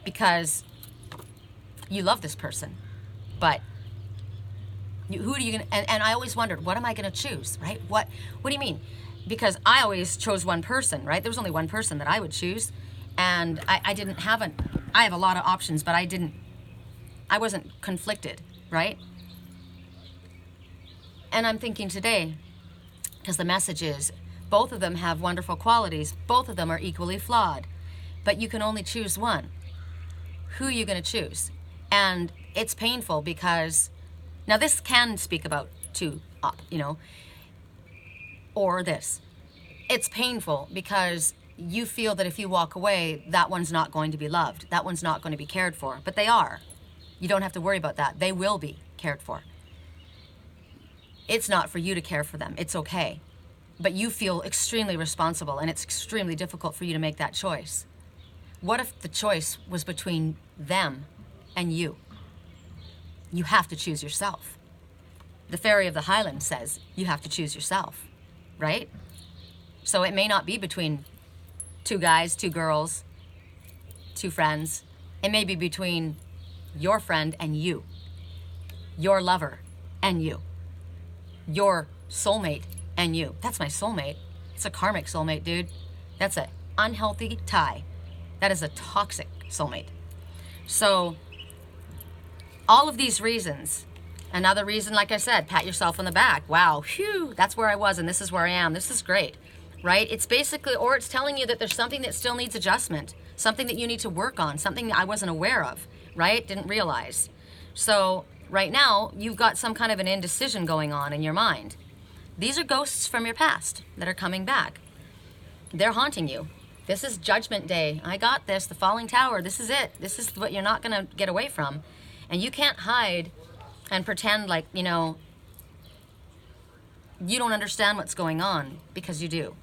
S1: because you love this person. But who are you going to... And I always wondered, what am I going to choose, right? What do you mean? Because I always chose one person, right? There was only one person that I would choose. And I have a lot of options, but I wasn't conflicted, right? And I'm thinking today, because the message is, both of them have wonderful qualities. Both of them are equally flawed. But you can only choose one. Who are you going to choose? And it's painful because, now this can speak about two, you know, or this. It's painful because you feel that if you walk away, that one's not going to be loved. That one's not going to be cared for. But they are. You don't have to worry about that. They will be cared for. It's not for you to care for them. It's okay. but you feel extremely responsible, and it's extremely difficult for you to make that choice. What if the choice was between them and you? You have to choose yourself. The Fairy of the Highlands says you have to choose yourself, right? So it may not be between two guys, two girls, two friends. It may be between your friend and you, your lover and you, your soulmate and you. That's my soulmate. It's a karmic soulmate, dude. That's an unhealthy tie. That is a toxic soulmate. So all of these reasons, another reason, like I said, pat yourself on the back. Wow, phew, that's where I was and this is where I am. This is great, right? It's basically, or it's telling you that there's something that still needs adjustment, something that you need to work on, something that I wasn't aware of, right? Didn't realize. So right now, you've got some kind of an indecision going on in your mind. These are ghosts from your past that are coming back. They're haunting you. This is Judgment Day. I got this, the falling tower. This is it. This is what you're not going to get away from. And you can't hide and pretend like, you know, you don't understand what's going on, because you do.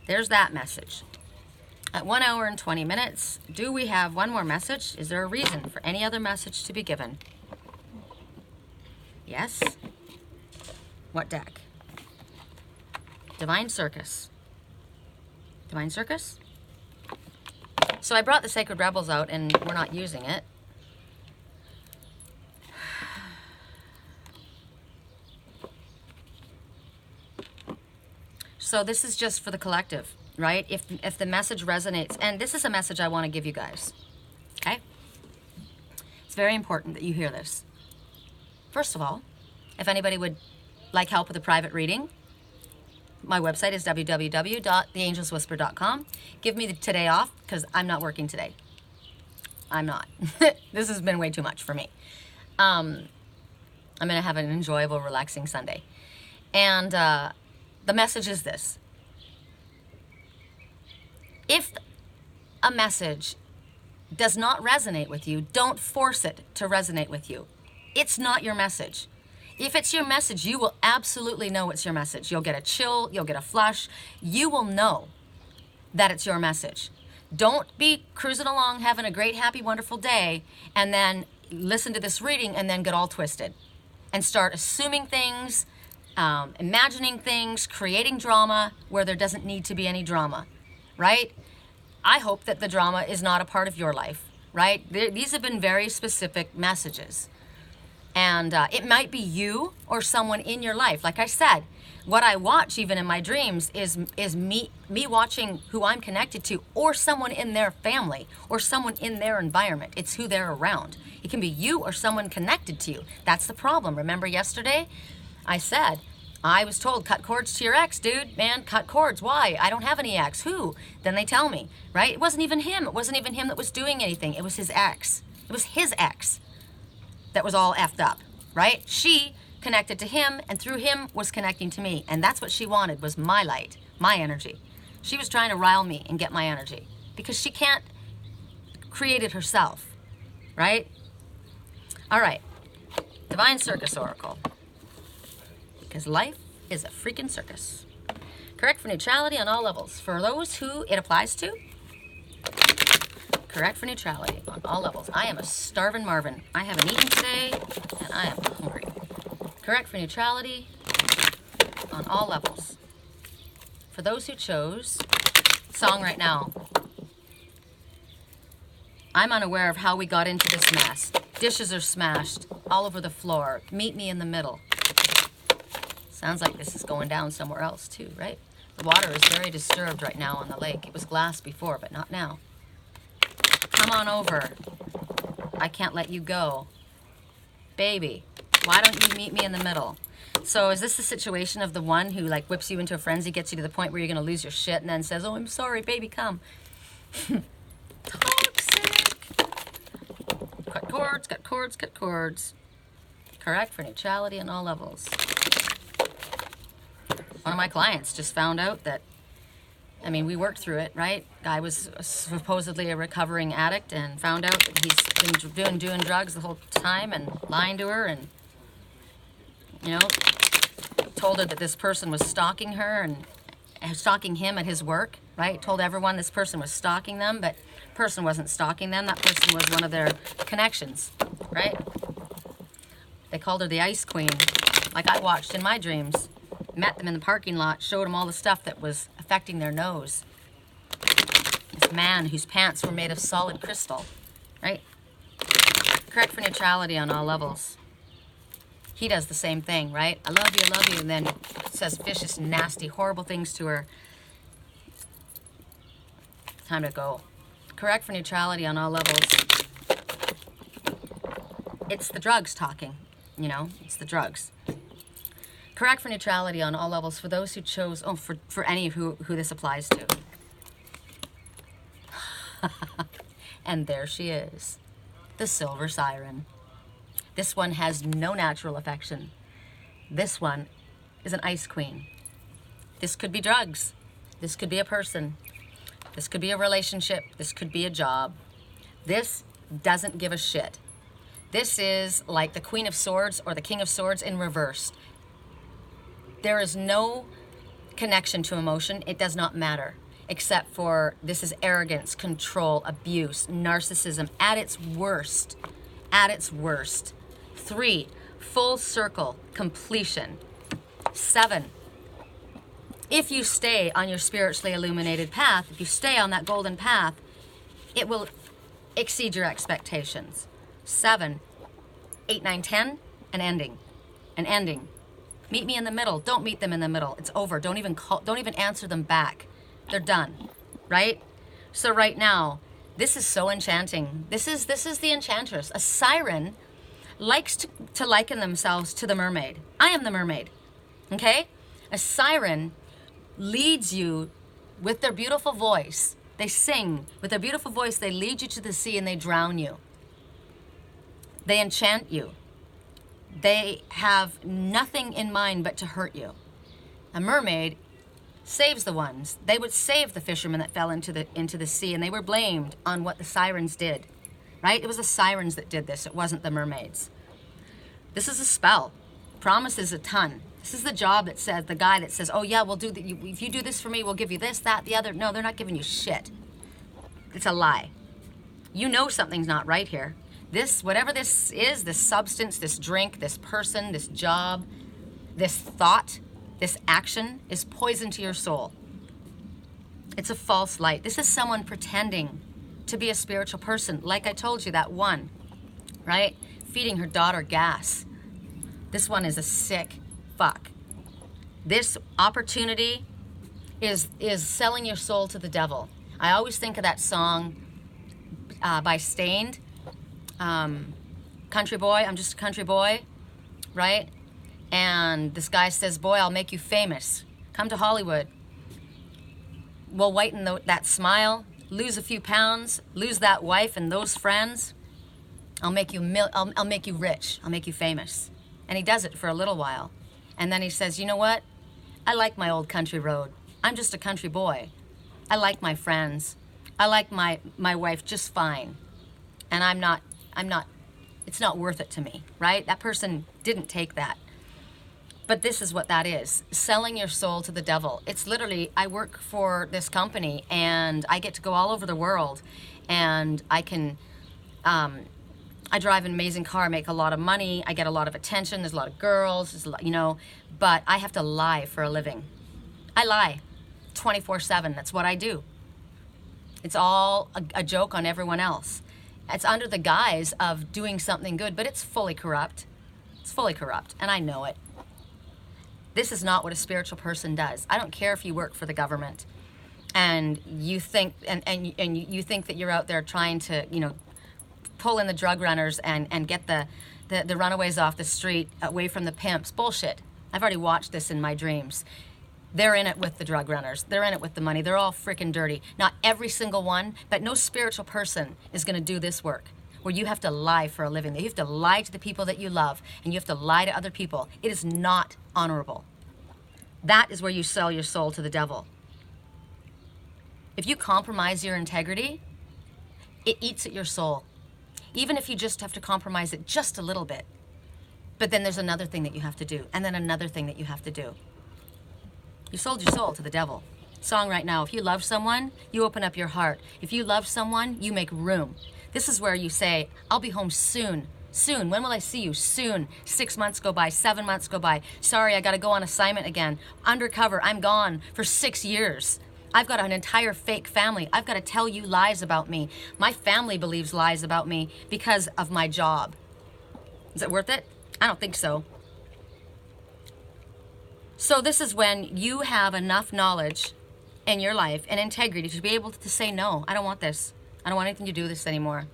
S1: There's that message. At 1 hour and 20 minutes, do we have one more message? Is there a reason for any other message to be given? Yes? What deck? Divine Circus. Divine Circus? So I brought the Sacred Rebels out and we're not using it. So this is just for the collective, right? If the message resonates, and this is a message I want to give you guys, okay? It's very important that you hear this. First of all, if anybody would like help with a private reading, my website is www.theangelswhisper.com. Give me the today off, because I'm not working today. I'm not. This has been way too much for me. I'm going to have an enjoyable, relaxing Sunday. And the message is this. If a message does not resonate with you, don't force it to resonate with you. It's not your message. If it's your message, you will absolutely know it's your message. You'll get a chill, you'll get a flush. You will know that it's your message. Don't be cruising along, having a great, happy, wonderful day, and then listen to this reading and then get all twisted and start assuming things, imagining things, creating drama where there doesn't need to be any drama, right? I hope that the drama is not a part of your life, right? These have been very specific messages. And it might be you or someone in your life. Like I said, what I watch even in my dreams is me watching who I'm connected to, or someone in their family, or someone in their environment. It's who they're around. It can be you or someone connected to you. That's the problem. Remember yesterday? I said, I was told, cut cords to your ex, dude. Man, cut cords. Why? I don't have any ex. Who? Then they tell me, right? It wasn't even him. It wasn't even him that was doing anything. It was his ex. It was his ex that was all effed up, right? She connected to him, and through him was connecting to me. And that's what she wanted, was my light, my energy. She was trying to rile me and get my energy because she can't create it herself, right? All right, Divine Circus Oracle. Because life is a freaking circus. Correct for neutrality on all levels. For those who it applies to, correct for neutrality on all levels. I am a starving Marvin. I haven't eaten today, and I am hungry. Correct for neutrality on all levels. For those who chose, song right now. I'm unaware of how we got into this mess. Dishes are smashed all over the floor. Meet me in the middle. Sounds like this is going down somewhere else too, right? The water is very disturbed right now on the lake. It was glass before, but not now. Come on over. I can't let you go. Baby, why don't you meet me in the middle? So is this the situation of the one who like whips you into a frenzy, gets you to the point where you're going to lose your shit, and then says, oh, I'm sorry, baby, come. Toxic. Cut cords, cut cords, cut cords. Correct for neutrality on all levels. One of my clients just found out that, I mean, we worked through it, right? Guy was supposedly a recovering addict and found out that he's been doing drugs the whole time and lying to her and, you know, told her that this person was stalking her and stalking him at his work, right? Told everyone this person was stalking them, but person wasn't stalking them. That person was one of their connections, right? They called her the Ice Queen, like I watched in my dreams. Met them in the parking lot, showed them all the stuff that was affecting their nose. This man whose pants were made of solid crystal, right? Correct for neutrality on all levels. He does the same thing, right? I love you, and then says vicious, nasty, horrible things to her. Time to go. Correct for neutrality on all levels. It's the drugs talking, you know? It's the drugs. Correct for neutrality on all levels for those who chose, for any who this applies to. And there she is, the silver siren. This one has no natural affection. This one is an ice queen. This could be drugs. This could be a person. This could be a relationship. This could be a job. This doesn't give a shit. This is like the Queen of Swords or the King of Swords in reverse. There is no connection to emotion. It does not matter, except for this is arrogance, control, abuse, narcissism at its worst. At its worst. 3, full circle, completion. 7, if you stay on your spiritually illuminated path, if you stay on that golden path, it will exceed your expectations. 7, 8, 9, 10, an ending. An ending. Meet me in the middle. Don't meet them in the middle. It's over. Don't even answer them back. They're done. Right? So right now, this is so enchanting. This is the enchantress. A siren likes to liken themselves to the mermaid. I am the mermaid. Okay? A siren leads you with their beautiful voice. They sing with their beautiful voice. They lead you to the sea and they drown you. They enchant you. They have nothing in mind but to hurt you. A mermaid saves the ones. They would save the fishermen that fell into the sea, and they were blamed on what the sirens did. Right? It was the sirens that did this. It wasn't the mermaids. This is a spell. Promises a ton. This is the job that says, the guy that says, oh yeah, we'll do if you do this for me, we'll give you this, that, the other. No, they're not giving you shit. It's a lie. You know something's not right here. This, whatever this is, this substance, this drink, this person, this job, this thought, this action is poison to your soul. It's a false light. This is someone pretending to be a spiritual person. Like I told you, that one, right? Feeding her daughter gas. This one is a sick fuck. This opportunity is selling your soul to the devil. I always think of that song by Stained, Country Boy, I'm just a country boy, right? And this guy says, boy, I'll make you famous. Come to Hollywood. We'll whiten that smile, lose a few pounds, lose that wife and those friends. I'll make you I'll make you rich. I'll make you famous. And he does it for a little while. And then he says, you know what? I like my old country road. I'm just a country boy. I like my friends. I like my wife just fine. And I'm not, it's not worth it to me, right? That person didn't take that. But this is what that is, selling your soul to the devil. It's literally, I work for this company and I get to go all over the world, and I can, I drive an amazing car, make a lot of money, I get a lot of attention, there's a lot of girls, there's a lot, you know, but I have to lie for a living. I lie 24/7, that's what I do. It's all a joke on everyone else. It's under the guise of doing something good, but it's fully corrupt. It's fully corrupt, and I know it. This is not what a spiritual person does. I don't care if you work for the government and you think and you think that you're out there trying to, you know, pull in the drug runners and get the runaways off the street away from the pimps. Bullshit. I've already watched this in my dreams. They're in it with the drug runners. They're in it with the money. They're all freaking dirty. Not every single one, but no spiritual person is going to do this work where you have to lie for a living. You have to lie to the people that you love, and you have to lie to other people. It is not honorable. That is where you sell your soul to the devil. If you compromise your integrity, it eats at your soul. Even if you just have to compromise it just a little bit. But then there's another thing that you have to do, and then another thing that you have to do. You sold your soul to the devil. Song right now, if you love someone, you open up your heart. If you love someone, you make room. This is where you say, I'll be home soon. Soon. When will I see you? Soon. 6 months go by, 7 months go by. Sorry, I got to go on assignment again. Undercover, I'm gone for 6 years. I've got an entire fake family. I've got to tell you lies about me. My family believes lies about me because of my job. Is it worth it? I don't think so. So this is when you have enough knowledge in your life and integrity to be able to say, no, I don't want this. I don't want anything to do with this anymore.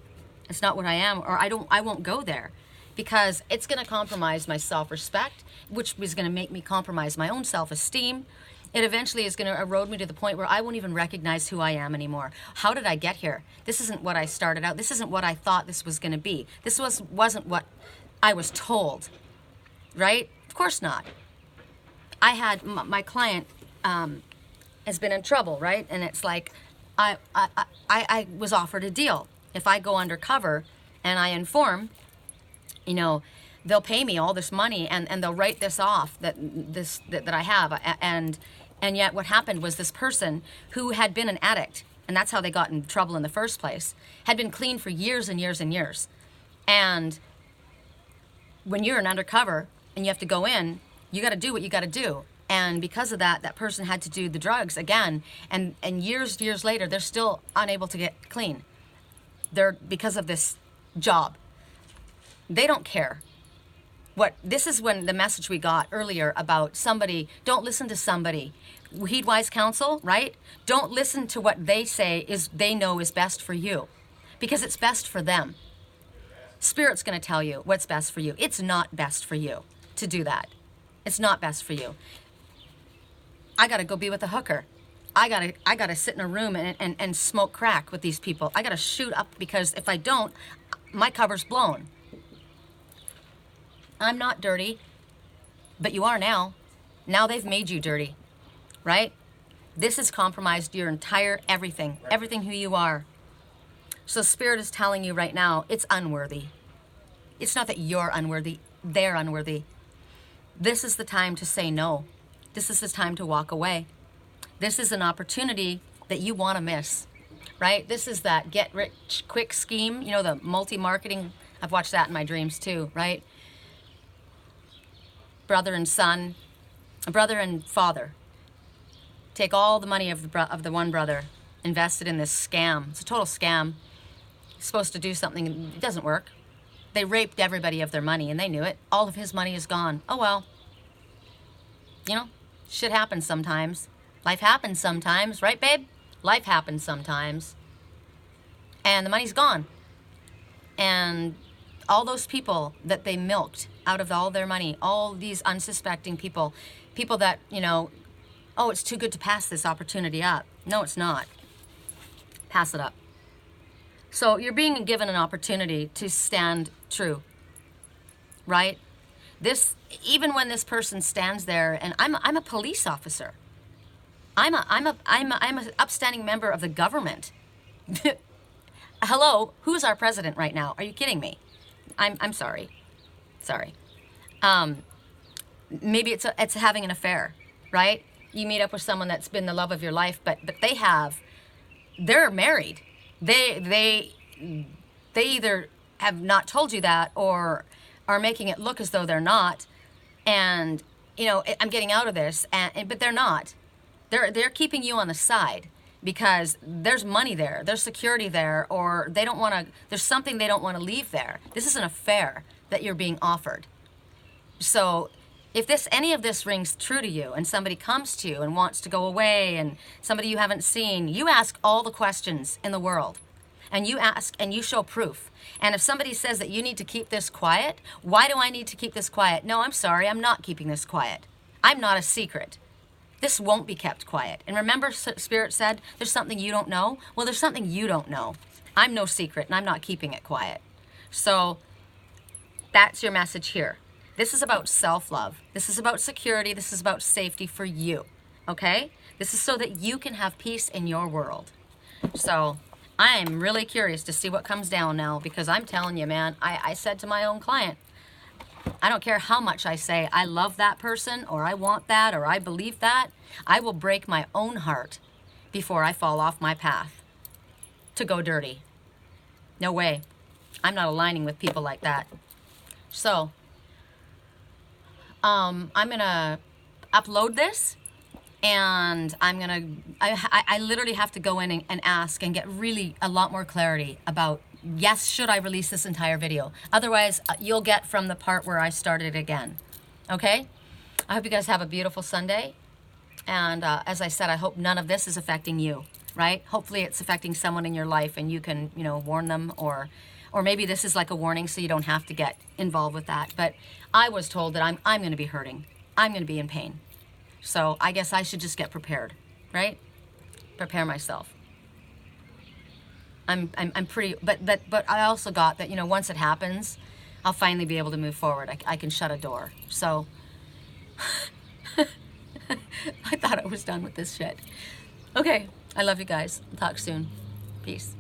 S1: It's not what I am, or I won't go there, because it's going to compromise my self-respect, which is going to make me compromise my own self-esteem. It eventually is going to erode me to the point where I won't even recognize who I am anymore. How did I get here? This isn't what I started out. This isn't what I thought this was going to be. This wasn't what I was told, right? Of course not. I had my client has been in trouble, right? And it's like I was offered a deal. If I go undercover and I inform, you know, they'll pay me all this money and they'll write this off that I have. And yet what happened was this person who had been an addict, and that's how they got in trouble in the first place, had been clean for years and years and years. And when you're an undercover and you have to go in, you got to do what you got to do. And because of that, that person had to do the drugs again. And years later, they're still unable to get clean. Because of this job. They don't care. This is when the message we got earlier about somebody, don't listen to somebody. Heed wise counsel, right? Don't listen to what they say they know is best for you, because it's best for them. Spirit's going to tell you what's best for you. It's not best for you to do that. It's not best for you. I got to go be with a hooker. I gotta sit in a room and smoke crack with these people. I gotta shoot up, because if I don't, my cover's blown. I'm not dirty, but you are now. Now they've made you dirty, right? This has compromised your entire everything who you are. So Spirit is telling you right now, it's unworthy. It's not that you're unworthy, they're unworthy. This is the time to say no. This is the time to walk away. This is an opportunity that you want to miss, right? This is that get rich quick scheme, you know, the multi-marketing. I've watched that in my dreams too, right? Brother and son, brother and father, take all the money of the one brother, invest it in this scam. It's a total scam. He's supposed to do something, it doesn't work. They raped everybody of their money and they knew it. All of his money is gone. Oh well. You know, shit happens sometimes. Life happens sometimes, right, babe? Life happens sometimes. And the money's gone. And all those people that they milked out of all their money, all these unsuspecting people that, you know, oh, it's too good to pass this opportunity up. No, it's not. Pass it up. So you're being given an opportunity to stand true, right? Even when this person stands there, and I'm a police officer. I'm an upstanding member of the government. Hello, who's our president right now? Are you kidding me? I'm sorry. Sorry. Maybe it's having an affair, right? You meet up with someone that's been the love of your life, but they're married. They either have not told you that or are making it look as though they're not. And you know, I'm getting out of this, but they're not. They're keeping you on the side because there's money there, there's security there, or they don't want to. There's something they don't want to leave there. This is an affair that you're being offered. So, if any of this rings true to you, and somebody comes to you and wants to go away, and somebody you haven't seen, you ask all the questions in the world, and you ask and you show proof. And if somebody says that you need to keep this quiet, why do I need to keep this quiet? No, I'm sorry, I'm not keeping this quiet. I'm not a secret. This won't be kept quiet. And remember, Spirit said, there's something you don't know? Well, there's something you don't know. I'm no secret, and I'm not keeping it quiet. So that's your message here. This is about self-love. This is about security. This is about safety for you, okay? This is so that you can have peace in your world. So I am really curious to see what comes down now, because I'm telling you, man, I said to my own client, I don't care how much I say I love that person, or I want that, or I believe that. I will break my own heart before I fall off my path to go dirty. No way. I'm not aligning with people like that. So, I'm gonna upload this, and I literally have to go in and ask and get really a lot more clarity about, yes, should I release this entire video? Otherwise, you'll get from the part where I started again. Okay? I hope you guys have a beautiful Sunday. And as I said, I hope none of this is affecting you, right? Hopefully it's affecting someone in your life and you can, you know, warn them, or maybe this is like a warning so you don't have to get involved with that. But I was told that I'm going to be hurting. I'm going to be in pain. So I guess I should just get prepared, right? Prepare myself. I'm pretty, but I also got that, you know, once it happens, I'll finally be able to move forward. I can shut a door. So I thought I was done with this shit. Okay, I love you guys. Talk soon. Peace.